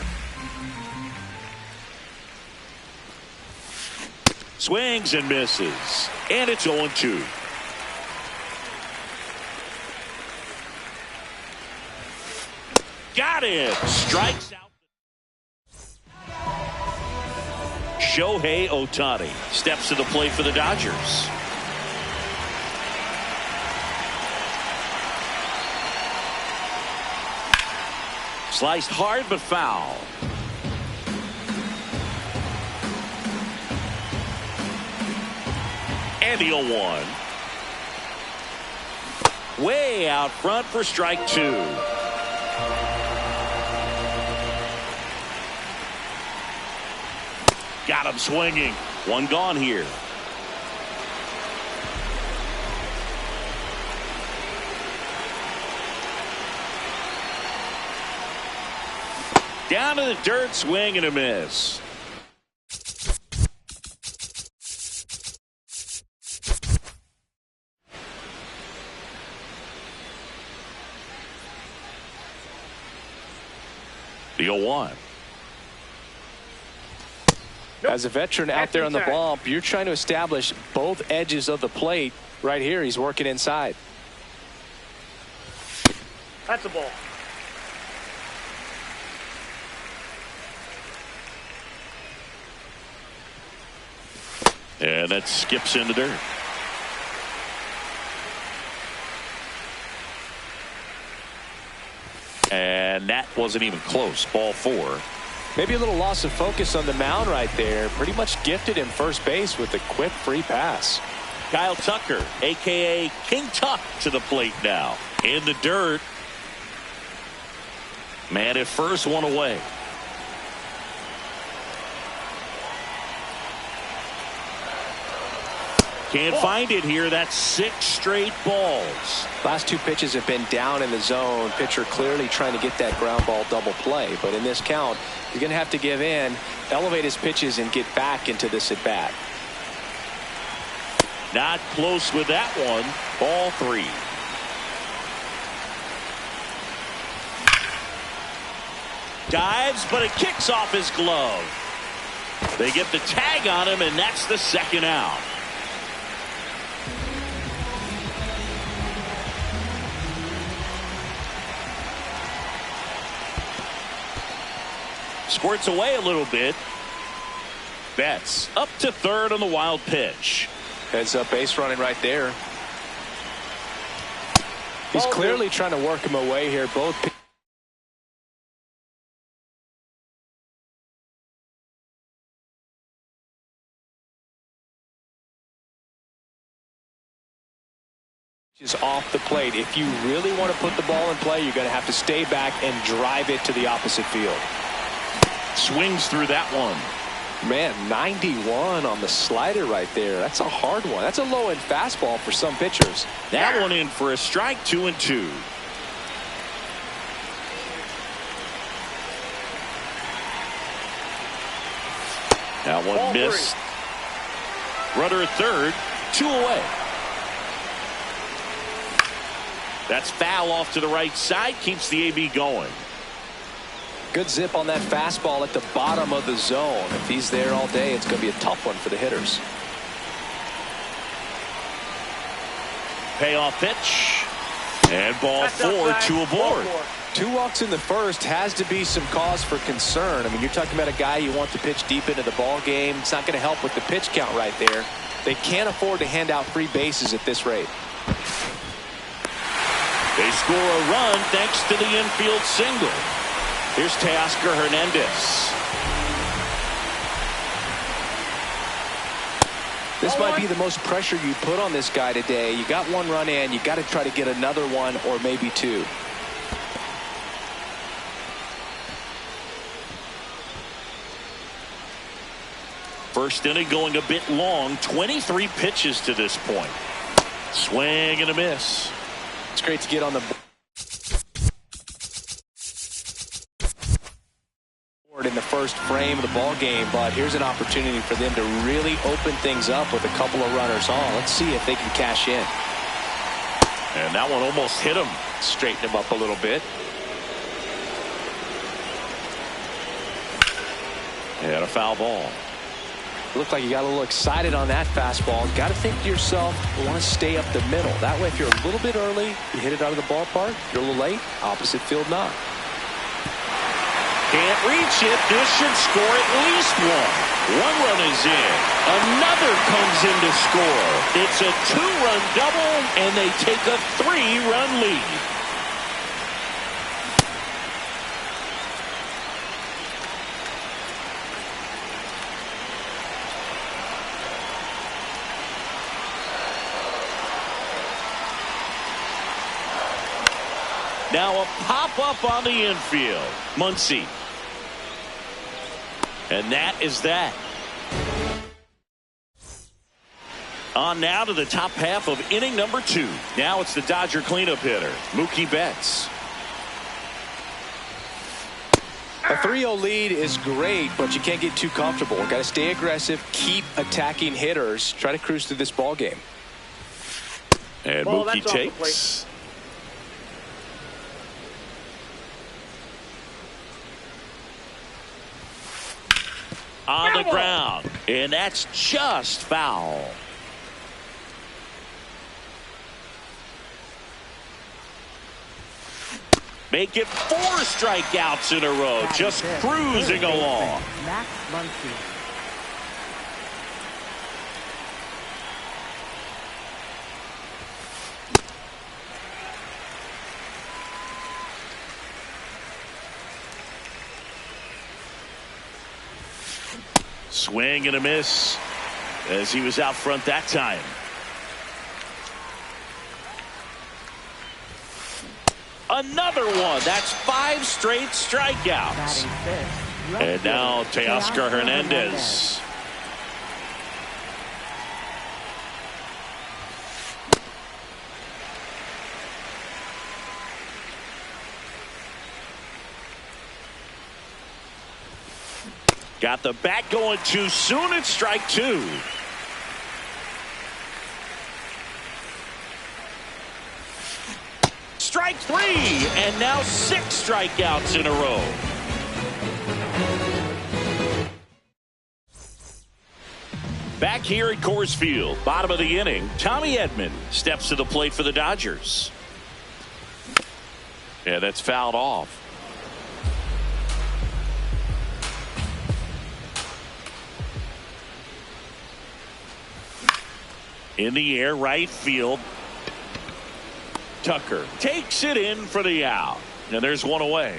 Swings and misses. And it's 0-2. Got it. Strikes out. Shohei Ohtani steps to the plate for the Dodgers. Sliced hard but foul. And the 0-1. way out front for strike two. Got him swinging. One gone here. Down to the dirt, swing and a miss. The 0-1. As a veteran out there on the bump, you're trying to establish both edges of the plate. Right here, he's working inside. That's a ball. And that skips in the dirt. And that wasn't even close. Ball four. Maybe a little loss of focus on the mound right there. Pretty much gifted him first base with a quick free pass. Kyle Tucker, a.k.a. King Tuck, to the plate now. In the dirt. Man at first, one away. Can't find it here. That's 6 straight balls. Last 2 pitches have been down in the zone. Pitcher clearly trying to get that ground ball double play. But in this count, he's going to have to give in, elevate his pitches, and get back into this at bat. Not close with that one. Ball 3. Dives, but it kicks off his glove. They get the tag on him, and that's the second out. Squirts away a little bit. Betts up to third on the wild pitch. Heads up base running right there. He's clearly trying to work him away here. Both is off the plate. If you really want to put the ball in play, you're going to have to stay back and drive it to the opposite field. Swings through that one. Man, 91 on the slider right there. That's a hard one. That's a low-end fastball for some pitchers. That one in for a strike, 2-2. That one missed. Runner at third, 2 away. That's foul off to the right side, keeps the AB going. Good zip on that fastball at the bottom of the zone. If he's there all day, it's going to be a tough one for the hitters. Payoff pitch. And ball 4, 2 aboard. 2 walks in the first has to be some cause for concern. I mean, you're talking about a guy you want to pitch deep into the ball game. It's not going to help with the pitch count right there. They can't afford to hand out free bases at this rate. They score a run thanks to the infield single. Here's Teoscar Hernandez. This might be the most pressure you put on this guy today. You got 1 run in. You got to try to get another 1 or maybe 2. First inning going a bit long. 23 pitches to this point. Swing and a miss. It's great to get on the board in the first frame of the ball game, but here's an opportunity for them to really open things up with a couple of runners on. Let's see if they can cash in. And that one almost hit him. Straighten him up a little bit. And a foul ball. Looked like you got a little excited on that fastball. Got to think to yourself, you want to stay up the middle. That way, if you're a little bit early, you hit it out of the ballpark. If you're a little late, opposite field knock. Can't reach it. This should score at least 1. 1 run is in. Another comes in to score. It's a 2-run double, and they take a 3-run lead. Now a pop-up on the infield. Muncy. And that is that. On now to the top half of inning number 2. Now it's the Dodger cleanup hitter, Mookie Betts. A 3-0 lead is great, but you can't get too comfortable. Got to stay aggressive, keep attacking hitters, try to cruise through this ball game. And Mookie takes. On the ground, and that's just foul. Make it 4 strikeouts in a row, just cruising along. Max Muncy. Swing and a miss as he was out front that time. Another one. That's 5 straight strikeouts. And now Teoscar Hernandez. Got the bat going too soon. It's strike 2. Strike 3, and now 6 strikeouts in a row. Back here at Coors Field, bottom of the inning, Tommy Edman steps to the plate for the Dodgers. Yeah, that's fouled off. In the air, right field. Tucker takes it in for the out. And there's one away.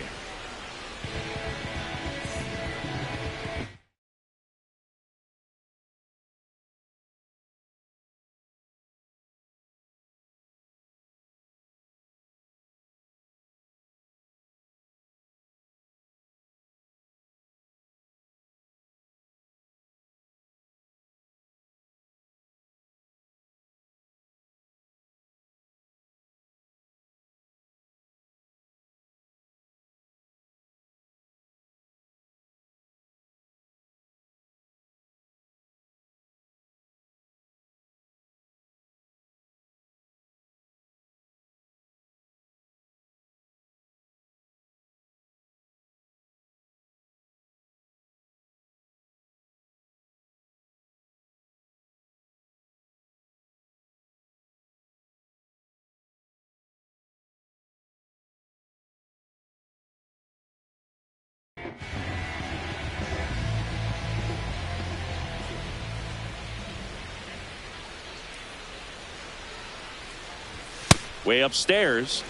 Way upstairs,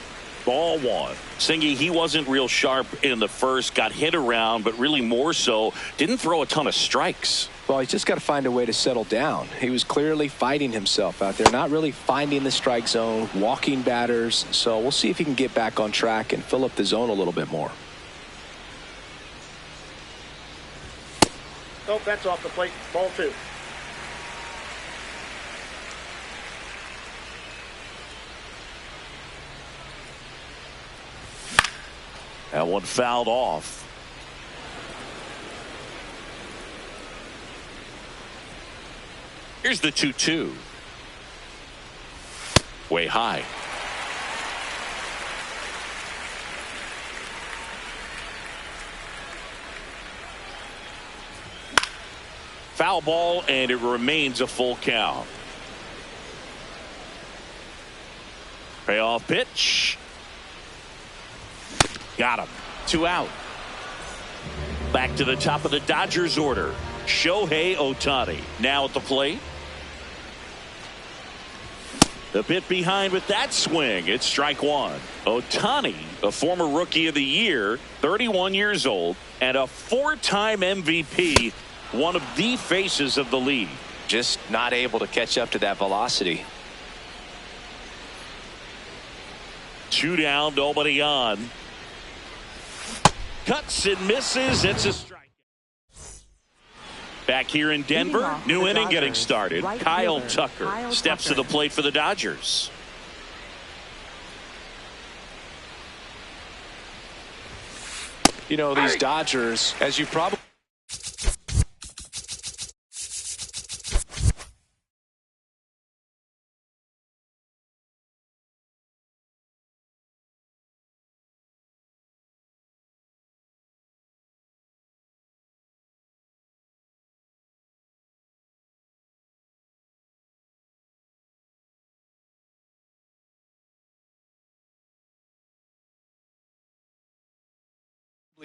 ball 1. Singy, he wasn't real sharp in the first, got hit around, but really more so, didn't throw a ton of strikes. Well, he's just got to find a way to settle down. He was clearly fighting himself out there, not really finding the strike zone, walking batters. So we'll see if he can get back on track and fill up the zone a little bit more. Oh, that's off the plate. Ball 2. That one fouled off. Here's the 2-2. Way high. Foul ball, and it remains a full count. Payoff pitch. Got him. 2 out. Back to the top of the Dodgers order. Shohei Ohtani now at the plate. The bit behind with that swing. It's strike 1. Ohtani, a former Rookie of the Year, 31 years old, and a 4-time MVP, one of the faces of the league. Just not able to catch up to that velocity. 2 down, nobody on. Cuts and misses. It's a strike. Back here in Denver, new inning getting started. Kyle Tucker steps to the plate for the Dodgers. You know, these Dodgers, as you probably...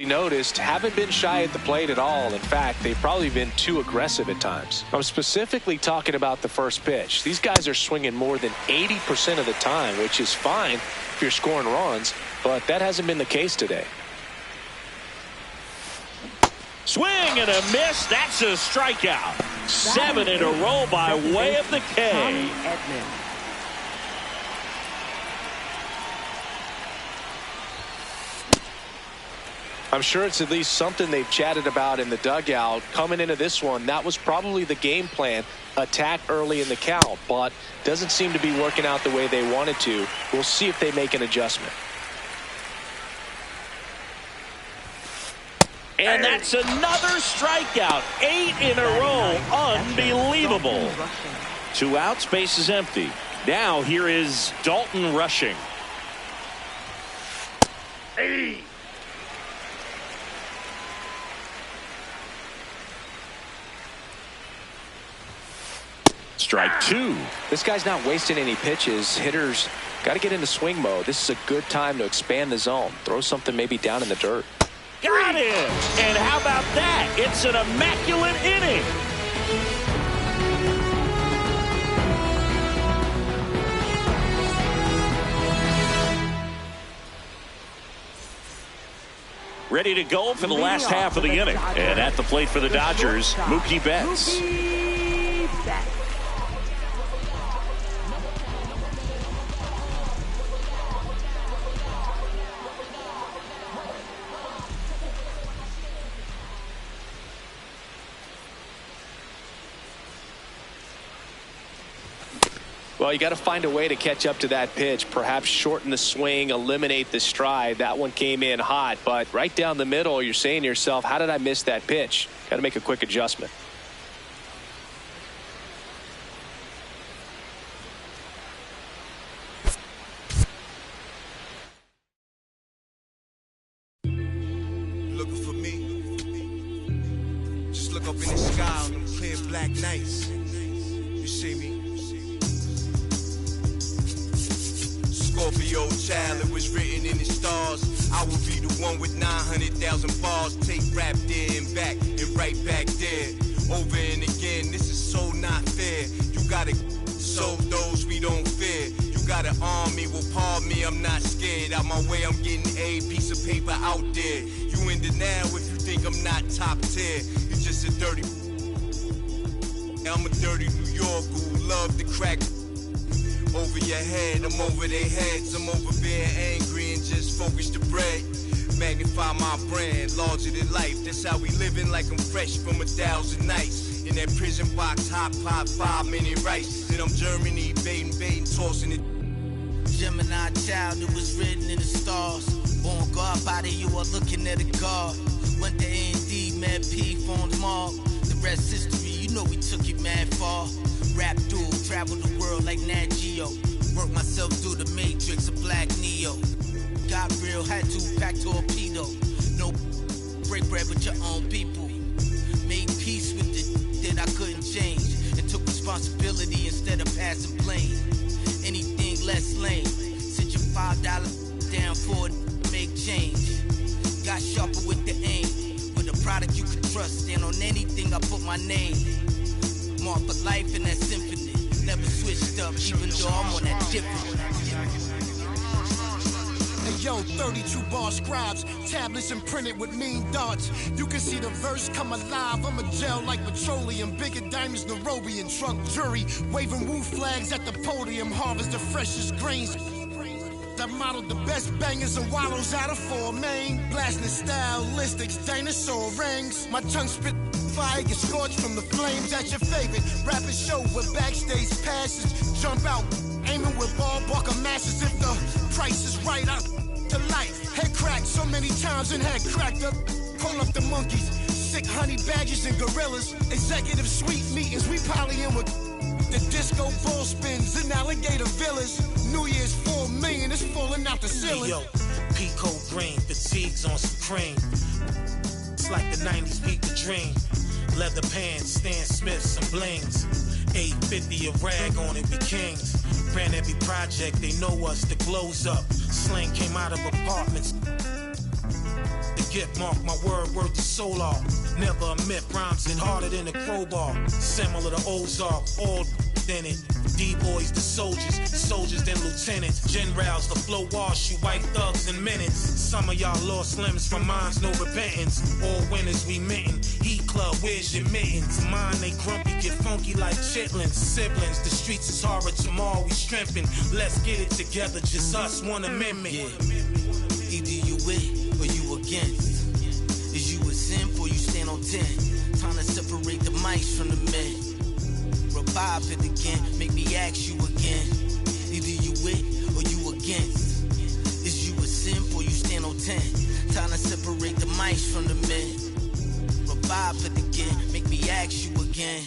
noticed haven't been shy at the plate at all. In fact, they've probably been too aggressive at times. I'm specifically talking about the first pitch. These guys are swinging more than 80% of the time, which is fine if you're scoring runs, but that hasn't been the case today. Swing and a miss. That's a strikeout. 7 in a row by way of the K. I'm sure it's at least something they've chatted about in the dugout. Coming into this one, that was probably the game plan. Attack early in the count, but doesn't seem to be working out the way they wanted to. We'll see if they make an adjustment. And that's another strikeout. 8 in a row. Unbelievable. 2 outs, base is empty. Now here is Dalton rushing. Hey. Strike 2. This guy's not wasting any pitches. Hitters got to get into swing mode. This is a good time to expand the zone. Throw something maybe down in the dirt. Got it. And how about that? It's an immaculate inning. Ready to go for the last half of the inning. And at the plate for the Dodgers, Mookie Betts. Well, you got to find a way to catch up to that pitch, perhaps shorten the swing, eliminate the stride. That one came in hot, but right down the middle, you're saying to yourself, how did I miss that pitch? Got to make a quick adjustment. Looking for me? Just look up in the sky on them clear black nights. You see me? Scorpio child, it was written in the stars. I will be the one with 900,000 bars. Take rap there and back and right back there. Over and again, this is so not fair. You gotta show those we don't fear. You gotta arm me, will pardon me, I'm not scared. Out my way, I'm getting a piece of paper out there. You in denial if you think I'm not top tier. You're just a dirty. I'm a dirty New Yorker who love to crack. Over your head, I'm over their heads. I'm over being angry and just focus the bread. Magnify my brand, larger than life. That's how we living, like I'm fresh from 1,000 nights. In that prison box, hot pot, 5-minute rice. Then I'm Germany, baiting, tossing it. Gemini child, it was written in the stars. Born God, body, you are looking at a God. Went to A&D, Mad P, phones Mark. The rest history, you know we took it mad far. Rap dude, travel the world like Nat Geo. Work myself through the matrix of Black Neo. Got real, had to pack torpedo. No break bread with your own people. Made peace with it that I couldn't change. And took responsibility instead of passing blame. Anything less lame. Sit your $5 down for it, make change. Got sharper with the aim. With a product you can trust. And on anything I put my name. Mark for life in that symphony. Never switched up, even though I'm on that different. Hey yo, 32 bar scribes, tablets imprinted with mean darts. You can see the verse come alive. I'm a gel like petroleum, bigger diamonds, Nairobi and truck jury, waving woo flags at the podium. Harvest the freshest grains. I modeled the best bangers and wallows out of 4 main. Blasting stylistics, dinosaur rings. My tongue spit fire, get scorched from the flames. At your favorite rapid show with backstage passes. Jump out, aiming with ball bucker masses. If the price is right, I to life. Head cracked so many times and head cracked up. Call up the monkeys, sick honey badgers and gorillas. Executive suite meetings, we polying with the disco ball spins in alligator villas. New Year's 4 million is falling out the ceiling. Hey, yo, Pico green, fatigues on some cream. It's like the 90s beat the dream. Leather pants, Stan Smith, some blings. 850 a rag on it, we kings. Ran every project, they know us, the glow's up. Slang came out of apartments. The gift mark, my word the solar. Never a myth, rhymes it harder than a crowbar. Similar to Ozark, all in it. D-boys, the soldiers then lieutenants. Generals, the flow wash, you white thugs in minutes. Some of y'all lost limbs from mines, no repentance. All winners we mitten. Heat club, where's your mittens? Mine, they grumpy, get funky like chitlins. Siblings, the streets is horror, tomorrow we strengthen. Let's get it together, just us, one amendment. Yeah. Either you with or you against. Is you a simp or you stand on 10? Time to separate the mice from the men. Revive it again, make me ask you again. Either you with or you against. Is you a simp or you stand on 10? Time to separate the mice from the men. Revive it again, make me ask you again.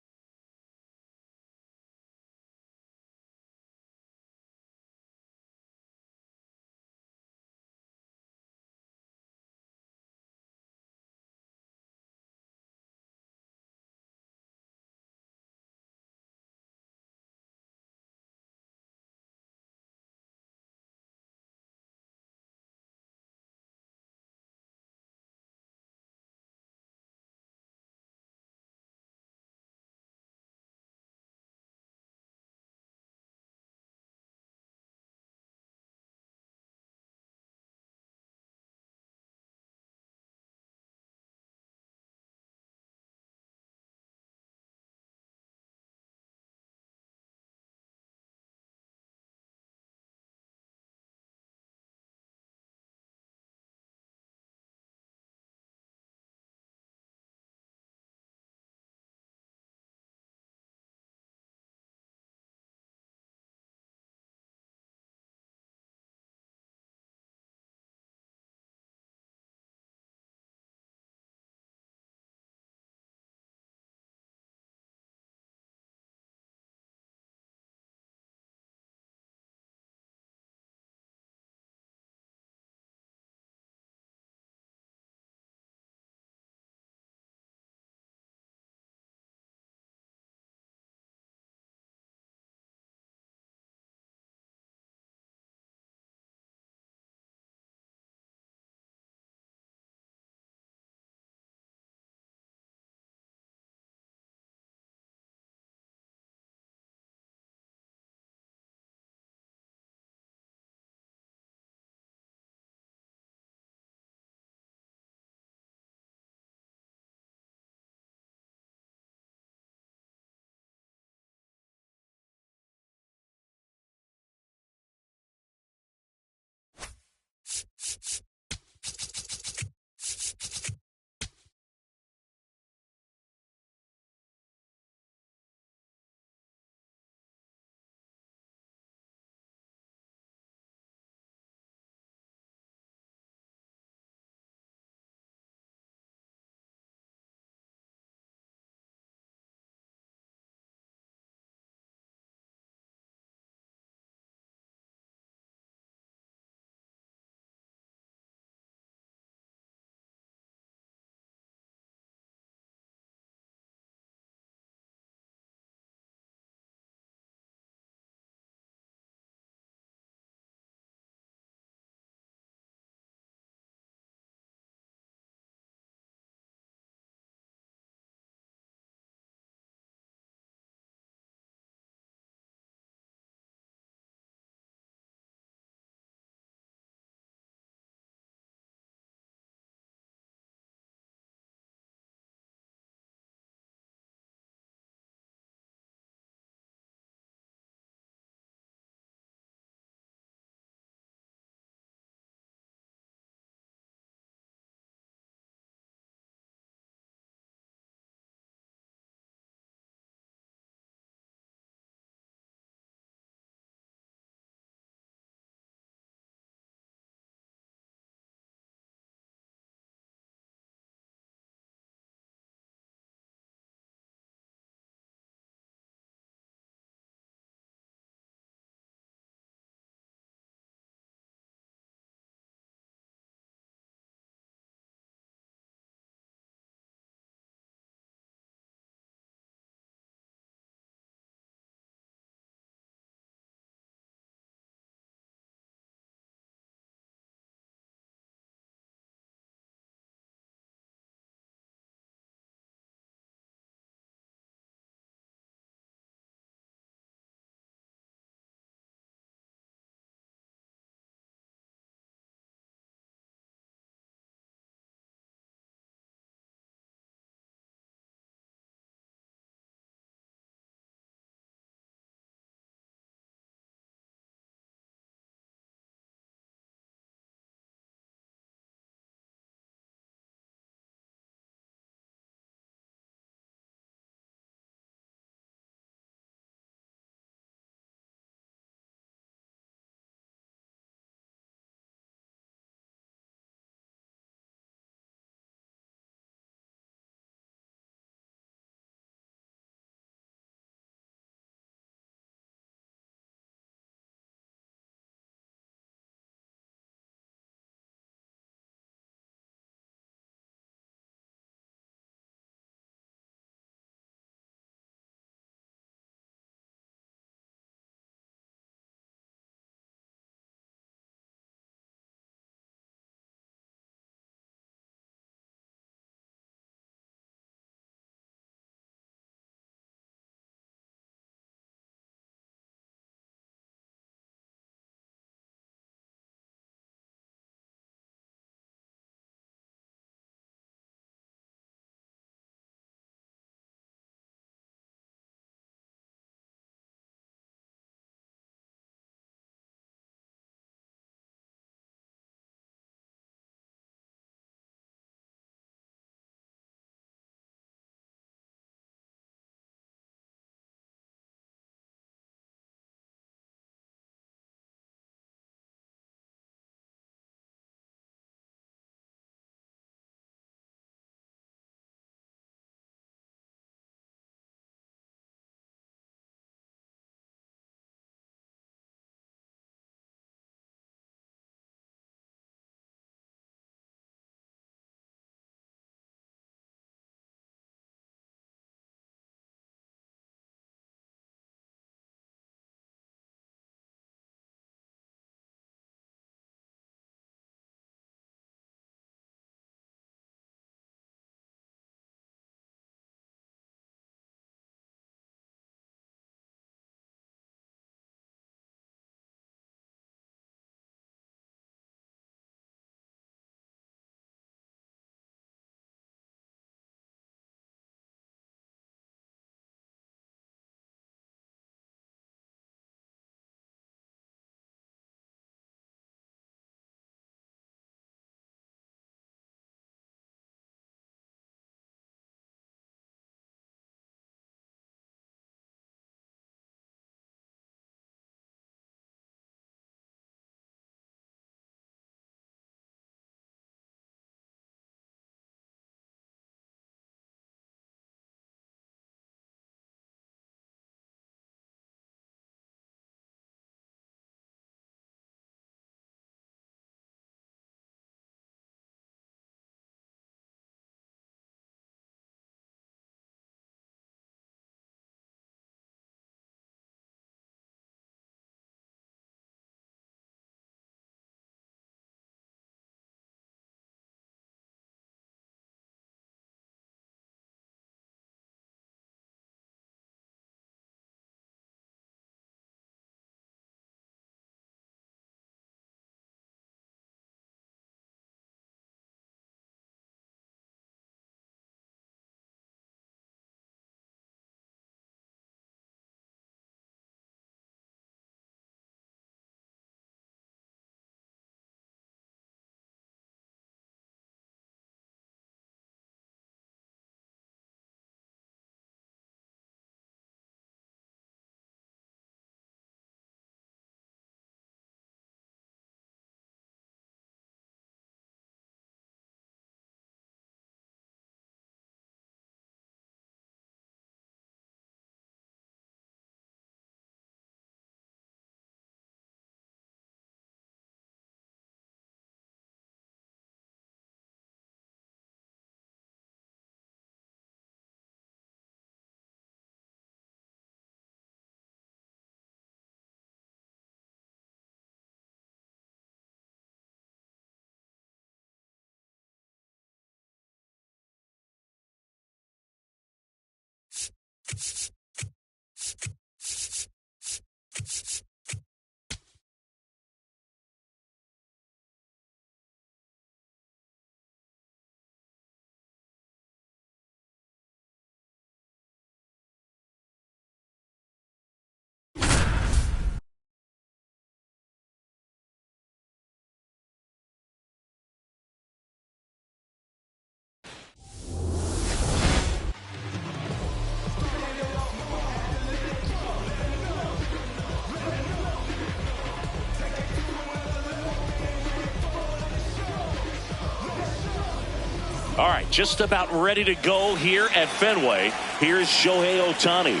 All right, just about ready to go here at Fenway. Here's Shohei Ohtani.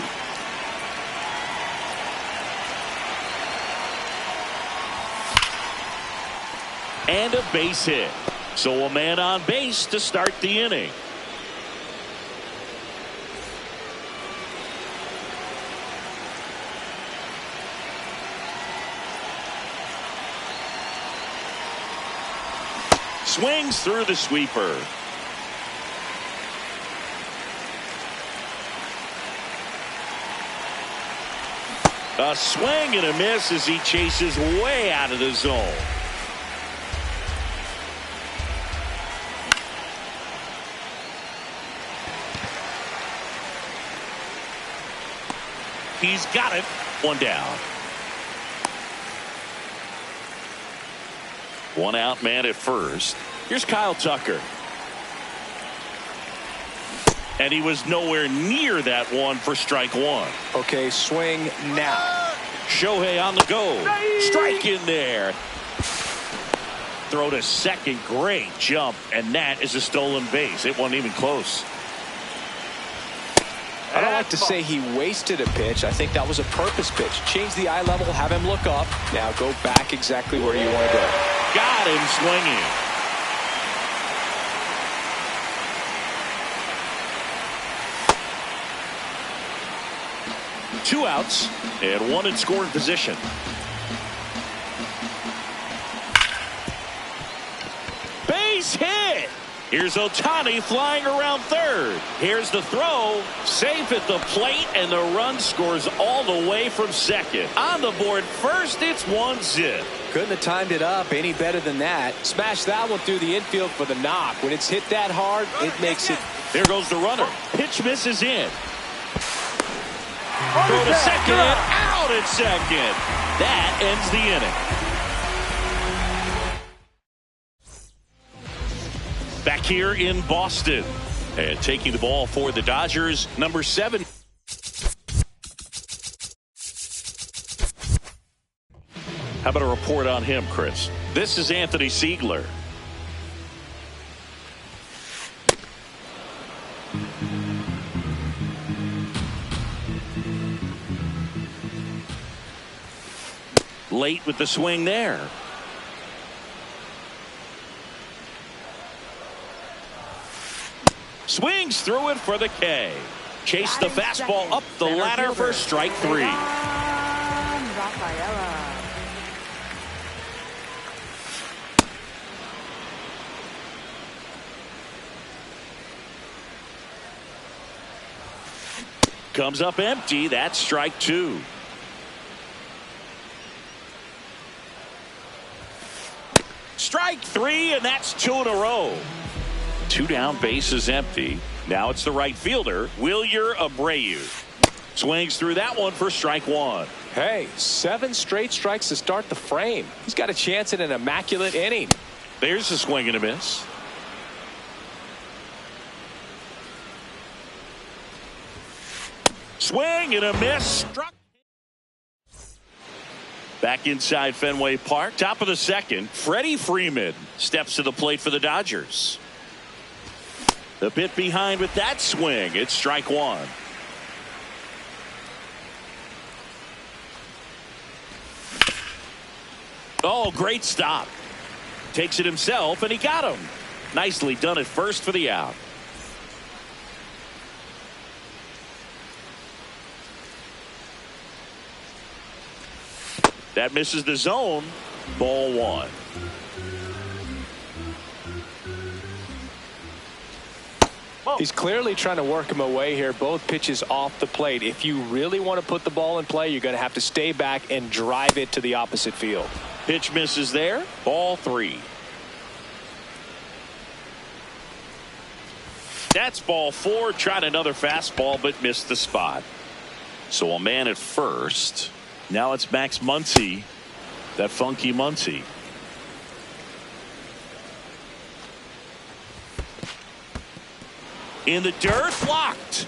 And a base hit. So a man on base to start the inning. Swings through the sweeper. A swing and a miss as he chases way out of the zone. He's got it. One down. One out man at first. Here's Kyle Tucker. And he was nowhere near that one for strike one. Okay, swing now. Shohei on the go. Strike in there. Throw to second. Great jump. And that is a stolen base. It wasn't even close. I don't like to say he wasted a pitch. I think that was a purpose pitch. Change the eye level, have him look up. Now go back exactly where you want to go. Got him swinging. Two outs and one in scoring position. Base hit. Here's Ohtani flying around third. Here's the throw. Safe at the plate, and the run scores all the way from second. On the board first, it's 1-0. Couldn't have timed it up any better than that. Smash that one through the infield for the knock. When it's hit that hard, it makes it. There goes the runner. Pitch misses in. Throw to second and out at second. That ends the inning. Back here in Boston. And taking the ball for the Dodgers, number 7. How about a report on him, Chris? This is Anthony Siegler. Late with the swing there. Swings through it for the K. Chase the fastball up the ladder for strike 3. Comes up empty. That's strike 2. Strike 3, and that's 2 in a row. 2 down, bases empty. Now it's the right fielder, Wilyer Abreu. Swings through that one for strike 1. Hey, 7 straight strikes to start the frame. He's got a chance at an immaculate inning. There's a swing and a miss. Swing and a miss. Struck. Back inside Fenway Park. Top of the second. Freddie Freeman steps to the plate for the Dodgers. The bit behind with that swing. It's strike 1. Oh, great stop. Takes it himself, and he got him. Nicely done at first for the out. That misses the zone. Ball 1. He's clearly trying to work him away here. Both pitches off the plate. If you really want to put the ball in play, you're going to have to stay back and drive it to the opposite field. Pitch misses there. Ball 3. That's ball 4. Tried another fastball but missed the spot. So a man at first. Now it's Max Muncy. That funky Muncy. In the dirt, blocked.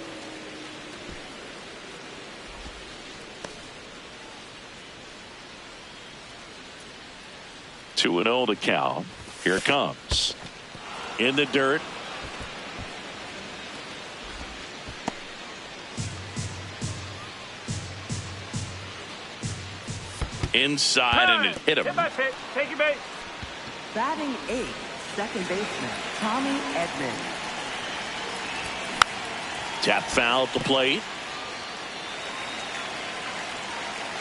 Two 2-0 to count. Here it comes. In the dirt. inside, and it hit him. Take your base. Batting 8th, second baseman, Tommy Edmonds. Tap foul at the plate.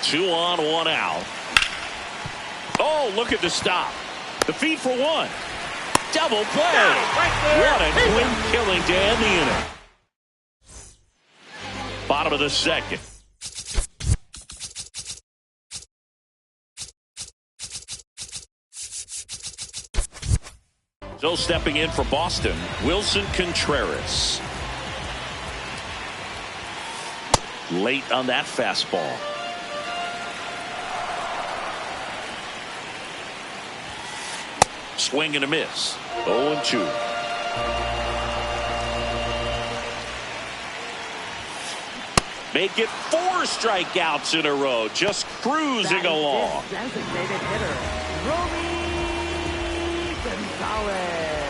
2 on, 1 out. Oh, look at the stop. The feed for 1. Double play. What a twin killing to end the inning. Bottom of the second. So stepping in for Boston, Wilson Contreras. Late on that fastball. Swing and a miss. 0-2. Make it 4 strikeouts in a row, just cruising along. Designated hitter, Romy Gonzalez.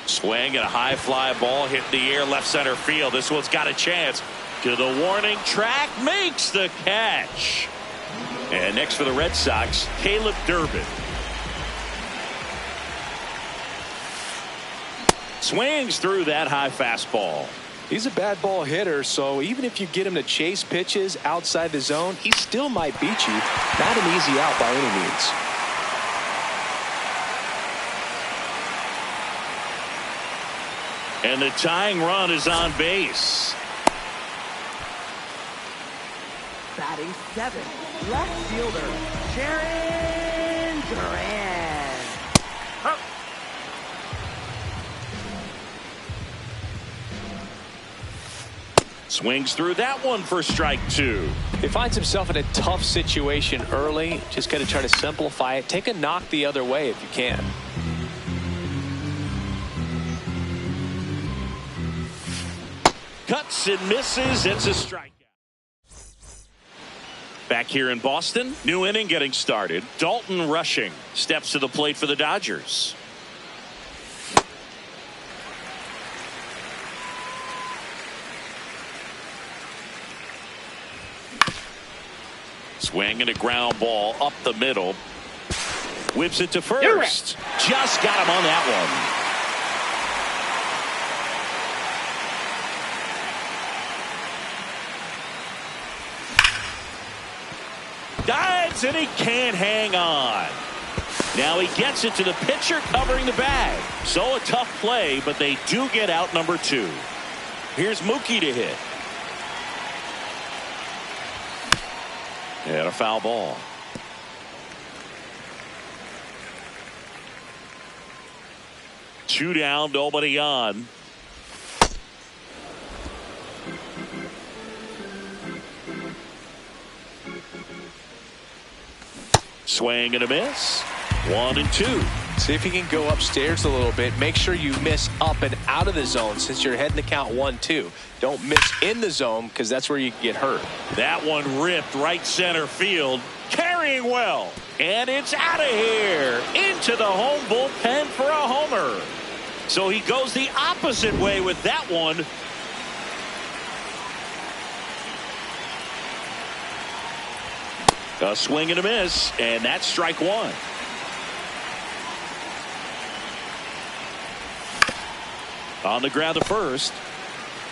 Swing and a high fly ball hit in the air, left center field. This one's got a chance. To the warning track, makes the catch. And next for the Red Sox, Caleb Durbin. Swings through that high fastball. He's a bad ball hitter, so even if you get him to chase pitches outside the zone, he still might beat you. Not an easy out by any means. And the tying run is on base. Batting 7th, left fielder, Sharon Duran. Swings through that one for strike 2. He finds himself in a tough situation early. Just got to try to simplify it. Take a knock the other way if you can. Cuts and misses. It's a strikeout. Back here in Boston, new inning getting started. Dalton Rushing steps to the plate for the Dodgers. Swing and a ground ball up the middle. Whips it to first. Just got him on that one. Dives and he can't hang on. Now he gets it to the pitcher covering the bag. So a tough play, but they do get out number 2. Here's Mookie to hit. And a foul ball. Two down, nobody on. Swing and a miss. 1-2. See if you can go upstairs a little bit. Make sure you miss up and out of the zone since you're heading to count 1-2. Don't miss in the zone because that's where you can get hurt. That one ripped right center field. Carrying well. And it's out of here. Into the home bullpen for a homer. So he goes the opposite way with that one. A swing and a miss, and that's strike 1. On the ground to first,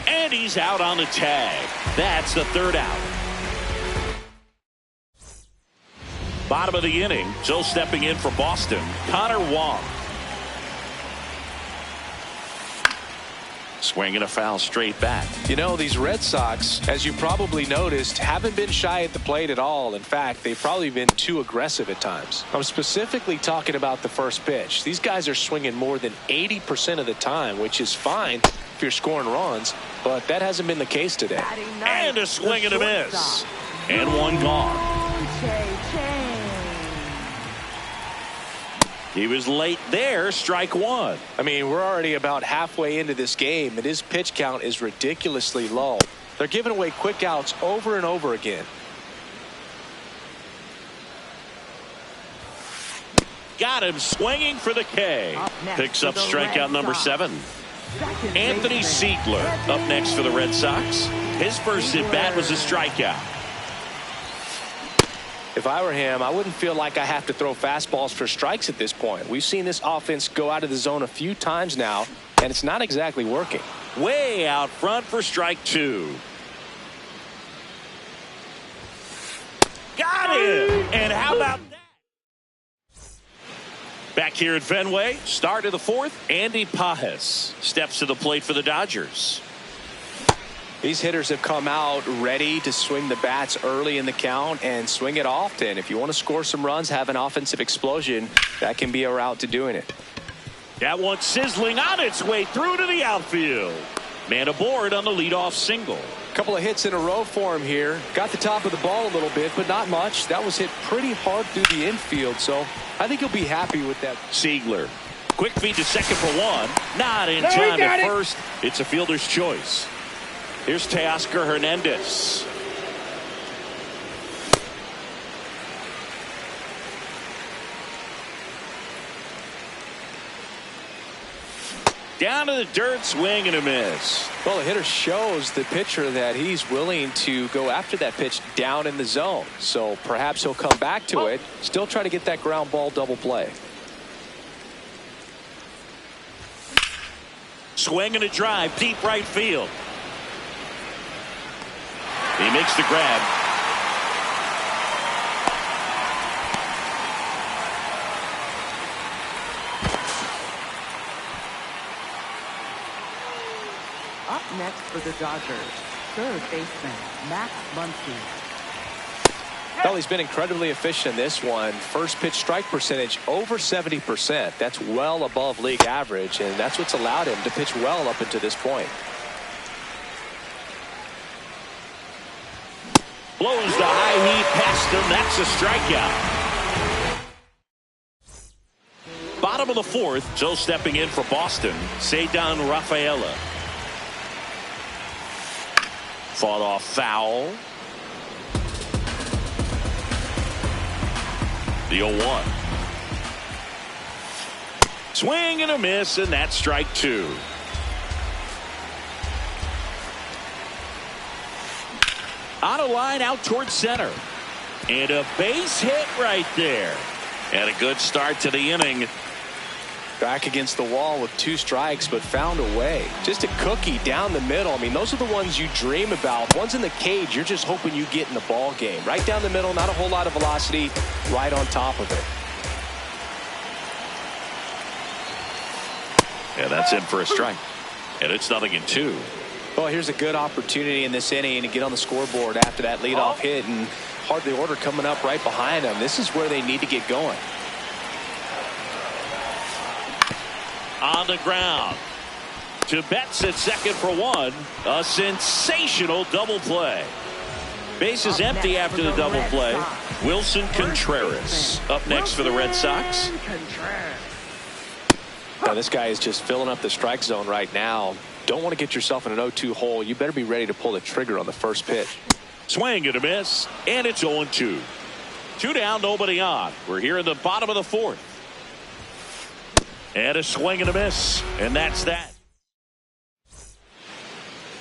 and he's out on the tag. That's the 3rd out. Bottom of the inning, so stepping in for Boston, Connor Wong. Swinging a foul straight back. You know, these Red Sox, as you probably noticed, haven't been shy at the plate at all. In fact, they've probably been too aggressive at times. I'm specifically talking about the first pitch. These guys are swinging more than 80% of the time, which is fine if you're scoring runs, but that hasn't been the case today. And a swing and a miss. And one gone. He was late there, strike 1. I mean, we're already about halfway into this game, and his pitch count is ridiculously low. They're giving away quick outs over and over again. Got him swinging for the K. Picks up strikeout number 7. Anthony Siegler up next for the Red Sox. His first at bat was a strikeout. If I were him, I wouldn't feel like I have to throw fastballs for strikes at this point. We've seen this offense go out of the zone a few times now, and it's not exactly working. Way out front for strike 2. Got him! And how about that? Back here at Fenway, start of the 4th, Andy Pajes steps to the plate for the Dodgers. These hitters have come out ready to swing the bats early in the count and swing it often. If you want to score some runs, have an offensive explosion, that can be a route to doing it. That one sizzling on its way through to the outfield. Man aboard on the leadoff single. Couple of hits in a row for him here. Got the top of the ball a little bit, but not much. That was hit pretty hard through the infield, so I think he'll be happy with that. Siegler, quick feed to second for 1. Not in time at first. It's a fielder's choice. Here's Teoscar Hernandez. Down to the dirt, swing and a miss. Well, the hitter shows the pitcher that he's willing to go after that pitch down in the zone. So perhaps he'll come back to it. Still try to get that ground ball double play. Swing and a drive, deep right field. He makes the grab. Up next for the Dodgers, third baseman Max Muncy. Well, he's been incredibly efficient in this one. First pitch strike percentage over 70%. That's well above league average, and that's what's allowed him to pitch well up until this point. Blows the high heat past him. That's a strikeout. Bottom of the 4th, so stepping in for Boston, Ceddanne Rafaela. Fought off foul. The 0-1. Swing and a miss, and that's strike 2. On a line out towards center. And a base hit right there. And a good start to the inning. Back against the wall with 2 strikes, but found a way. Just a cookie down the middle. I mean, those are the ones you dream about. Ones in the cage, you're just hoping you get in the ball game. Right down the middle, not a whole lot of velocity, right on top of it. Yeah, that's in for a strike. And it's 0-2. Well, here's a good opportunity in this inning to get on the scoreboard after that leadoff hit, and hardly order coming up right behind them. This is where they need to get going. On the ground to Betts at second for 1. A sensational double play. Base is empty after the double play. Wilson Contreras up next for the Red Sox. Now this guy is just filling up the strike zone right now. Don't want to get yourself in an 0-2 hole. You better be ready to pull the trigger on the first pitch. Swing and a miss, and it's 0-2. 2 down, nobody on. We're here in the bottom of the 4th. And a swing and a miss, and that's that.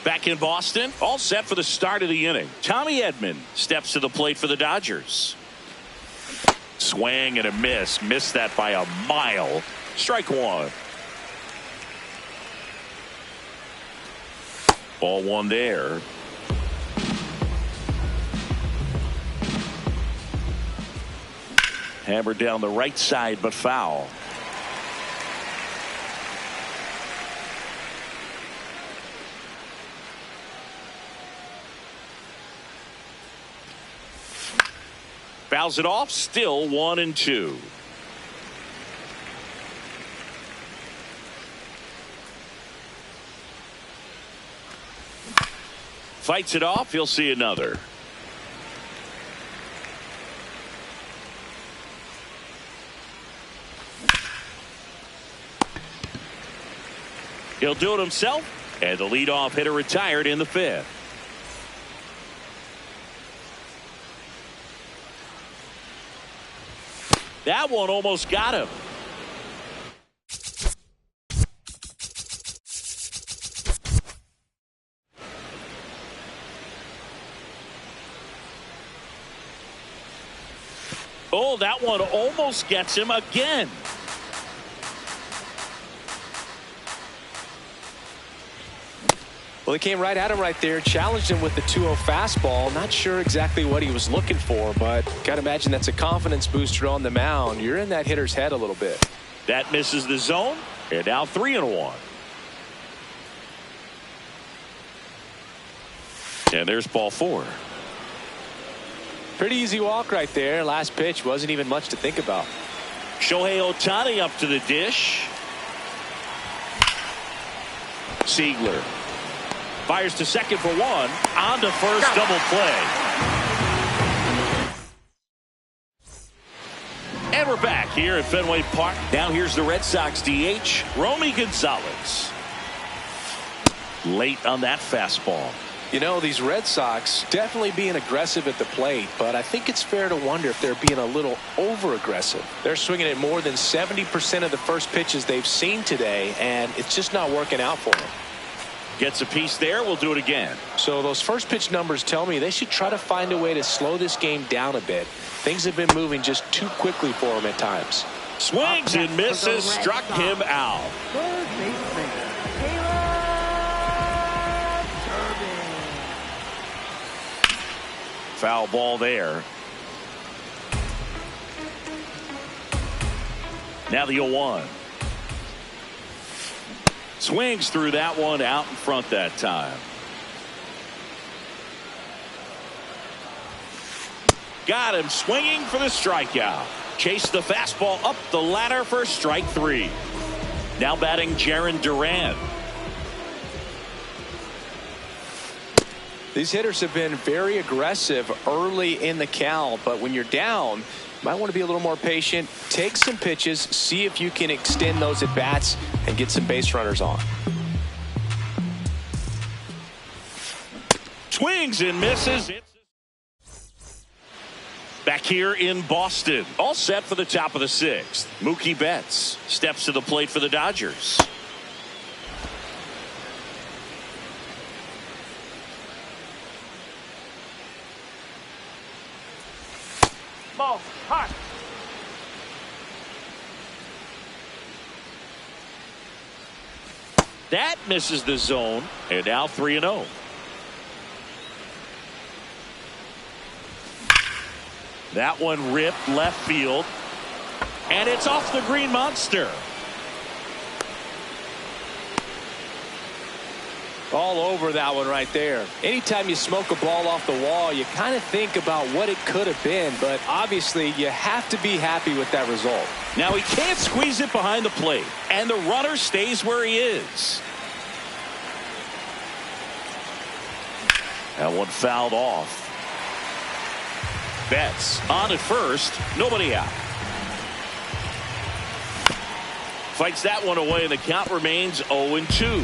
Back in Boston, all set for the start of the inning. Tommy Edman steps to the plate for the Dodgers. Swing and a miss. Missed that by a mile. Strike 1. Ball 1 there. Hammered down the right side, but foul. Fouls it off, still 1-2. Fights it off, he'll see another. He'll do it himself, and the leadoff hitter retired in the 5th. That one almost got him. Oh, that one almost gets him again. Well, he came right at him right there, challenged him with the 2-0 fastball. Not sure exactly what he was looking for, but got to imagine that's a confidence booster on the mound. You're in that hitter's head a little bit. That misses the zone, and now 3-1. And there's ball 4. Pretty easy walk right there. Last pitch wasn't even much to think about. Shohei Ohtani up to the dish. Siegler fires to second for 1. On to first, double play. And we're back here at Fenway Park. Now here's the Red Sox DH, Romy Gonzalez. Late on that fastball. You know, these Red Sox definitely being aggressive at the plate, but I think it's fair to wonder if they're being a little over-aggressive. They're swinging at more than 70% of the first pitches they've seen today, and it's just not working out for them. Gets a piece there. We'll do it again. So those first pitch numbers tell me they should try to find a way to slow this game down a bit. Things have been moving just too quickly for them at times. Swings and misses, struck him out. Third baseman, Foul ball there. Now the 0-1. Swings through that one, out in front that time. Got him swinging for the strikeout. Chased the fastball up the ladder for strike 3. Now batting Jarren Duran. These hitters have been very aggressive early in the count, but when you're down, you might want to be a little more patient. Take some pitches, see if you can extend those at bats and get some base runners on. Swings and misses. Back here in Boston, all set for the top of the 6th. Mookie Betts steps to the plate for the Dodgers. Ball, hot. That misses the zone, and now 3-0. That one ripped left field, and it's off the Green Monster. All over that one right there. Anytime you smoke a ball off the wall, you kind of think about what it could have been, but obviously you have to be happy with that result. Now he can't squeeze it behind the plate, and the runner stays where he is. That one fouled off. Betts on at first, nobody out. Fights that one away, and the count remains 0-2.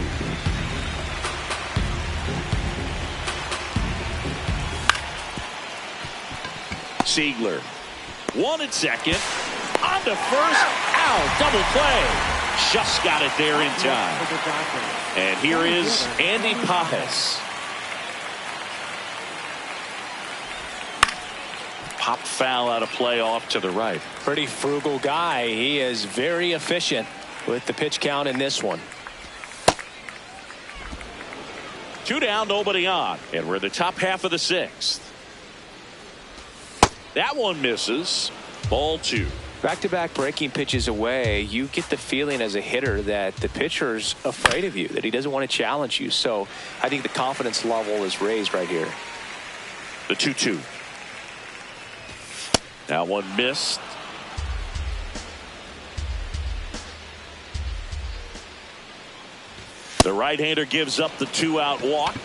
Siegler, 1 at second, on to first, out, double play. Just got it there in time. And here is Andy Pajes. Popped foul out of play off to the right. Pretty frugal guy. He is very efficient with the pitch count in this one. 2 down, nobody on, and we're in the top half of the 6th. That one misses. Ball 2. Back-to-back breaking pitches away, you get the feeling as a hitter that the pitcher's afraid of you, that he doesn't want to challenge you. So I think the confidence level is raised right here. The 2-2. That one missed. The right-hander gives up the 2-out walk.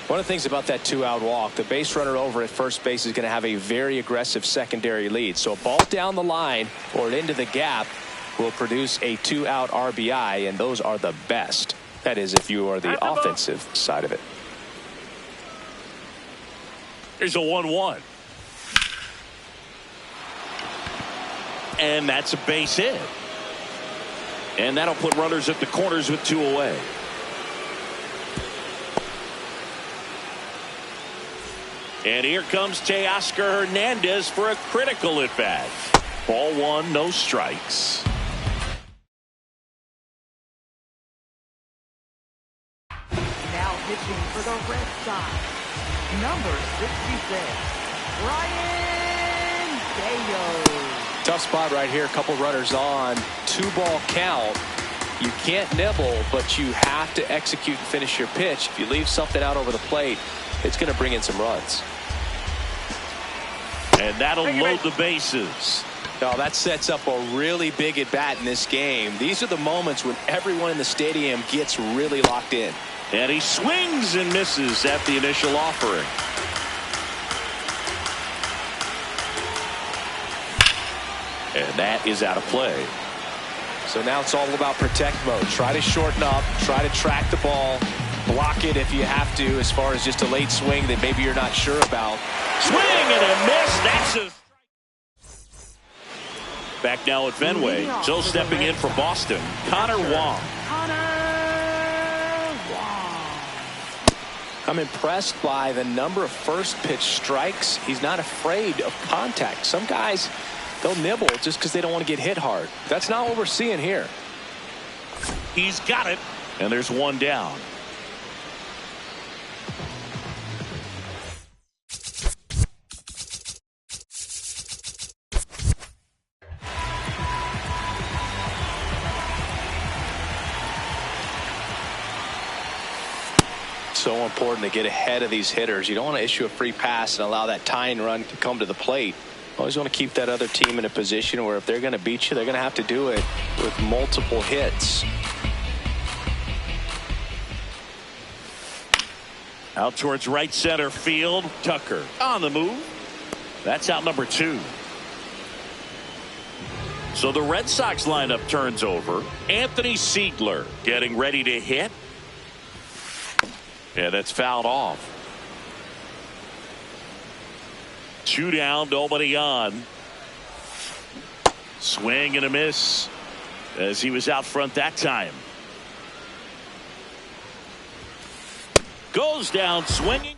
One of the things about that 2-out walk, the base runner over at first base is going to have a very aggressive secondary lead. So a ball down the line or into the gap will produce a 2-out RBI, and those are the best. That is, if you are the offensive side of it. Here's a 1-1. and that's a base hit. And that'll put runners at the corners with 2 away. And here comes Teoscar Hernandez for a critical at bat. Ball 1, no strikes. Now pitching for the Red Sox, number 66, Brian Bello. Tough spot right here. A couple runners on. 2-ball count. You can't nibble, but you have to execute and finish your pitch. If you leave something out over the plate, it's going to bring in some runs. And that'll load the bases. Oh, that sets up a really big at bat in this game. These are the moments when everyone in the stadium gets really locked in. And he swings and misses at the initial offering. And that is out of play. So now it's all about protect mode. Try to shorten up, try to track the ball, block it if you have to, as far as just a late swing that maybe you're not sure about. Swing and a miss. That's a... Back now at Fenway. So stepping in for Boston, Connor Wong. I'm impressed by the number of first pitch strikes. He's not afraid of contact. Some guys, they'll nibble just because they don't want to get hit hard. That's not what we're seeing here. He's got it. And there's 1 down. So important to get ahead of these hitters. You don't want to issue a free pass and allow that tying run to come to the plate. Always want to keep that other team in a position where if they're going to beat you, they're going to have to do it with multiple hits. Out towards right center field. Tucker on the move. That's out number 2. So the Red Sox lineup turns over. Anthony Siegler getting ready to hit. Yeah, that's fouled off. 2 down, nobody on. Swing and a miss as he was out front that time. Goes down swinging.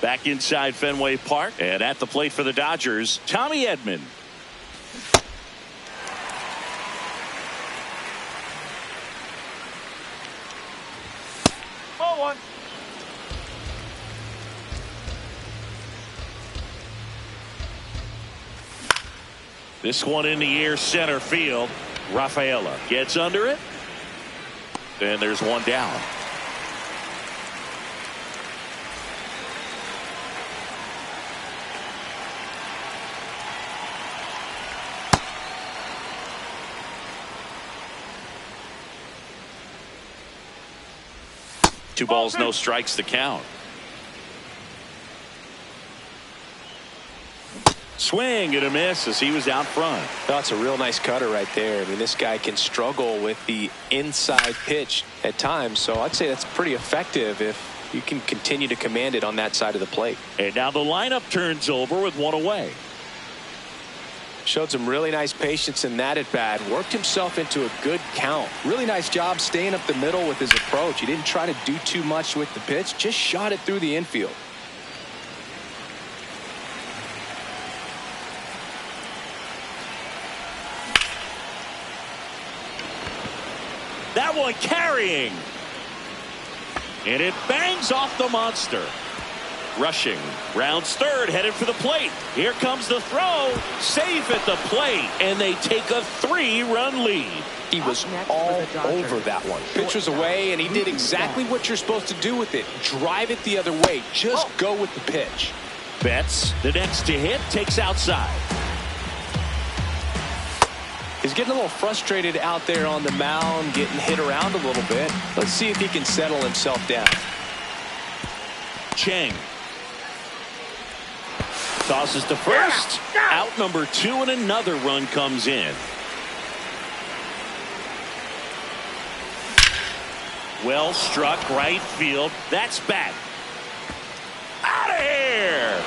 Back inside Fenway Park and at the plate for the Dodgers, Tommy Edman. Ball 1. This one in the air center field. Rafaela gets under it. And there's 1 down. Two balls, no strikes to count. Swing and a miss as he was out front. That's a real nice cutter right there. I mean, this guy can struggle with the inside pitch at times, so I'd say that's pretty effective if you can continue to command it on that side of the plate. And now the lineup turns over with 1 away. Showed some really nice patience in that at bat. Worked himself into a good count. Really nice job staying up the middle with his approach. He didn't try to do too much with the pitch, just shot it through the infield. That one carrying. And it bangs off the monster. Rushing. Rounds third, headed for the plate. Here comes the throw. Safe at the plate. And they take a 3-run lead. He was all over that one. Pitch was away, and he did exactly what you're supposed to do with it. Drive it the other way. Just go with the pitch. Betts, the next to hit, takes outside. He's getting a little frustrated out there on the mound, getting hit around a little bit. Let's see if he can settle himself down. Chang tosses to first. Out number 2, and another run comes in. Well struck right field. That's back. Out of here.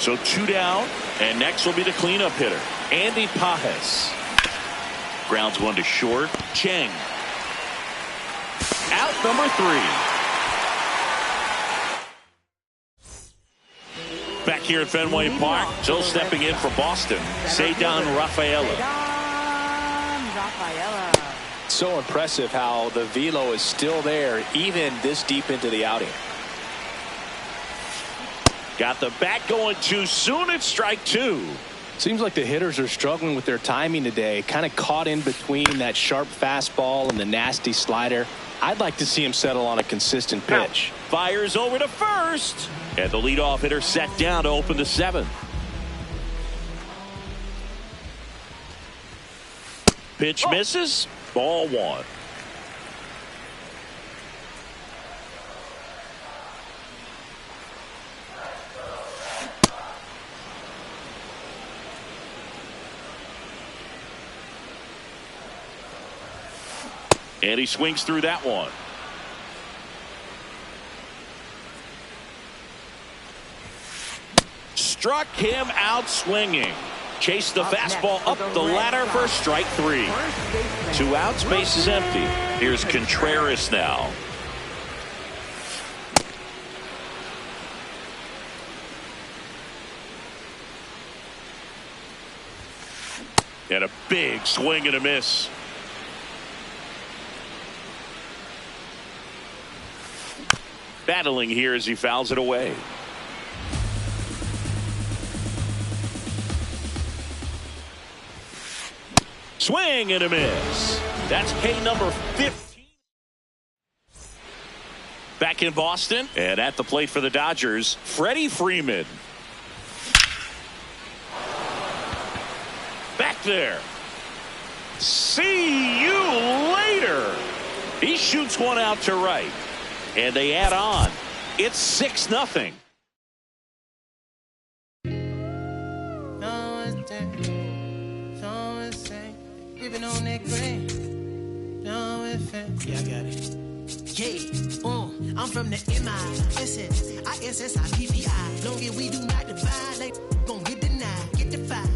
So 2 down, and next will be the cleanup hitter, Andy Pajes. Grounds one to short. Cheng. Out number 3. Back here at Fenway Park, still stepping in for Boston, Ceddanne Rafaela. So impressive how the velo is still there even this deep into the outing. Got the bat going too soon. It's strike 2. Seems like the hitters are struggling with their timing today, kind of caught in between that sharp fastball and the nasty slider. I'd like to see him settle on a consistent pitch. Fires over to first, and the leadoff hitter set down to open the 7th. Pitch misses. Ball 1. And he swings through that one. Struck him out swinging. Chased the fastball up the ladder for strike 3. 2 outs, base is empty. Here's Contreras now. And a big swing and a miss. Battling here as he fouls it away. Swing and a miss. That's K number 15. Back in Boston and at the plate for the Dodgers, Freddie Freeman. Back there. See you later. He shoots one out to right. And they add on. It's 6-0. On that grain. Yeah, I got it. Yeah, I'm from the MISS, ISSIPPI. Long as we do not divide, like gon' get denied. Get the 5.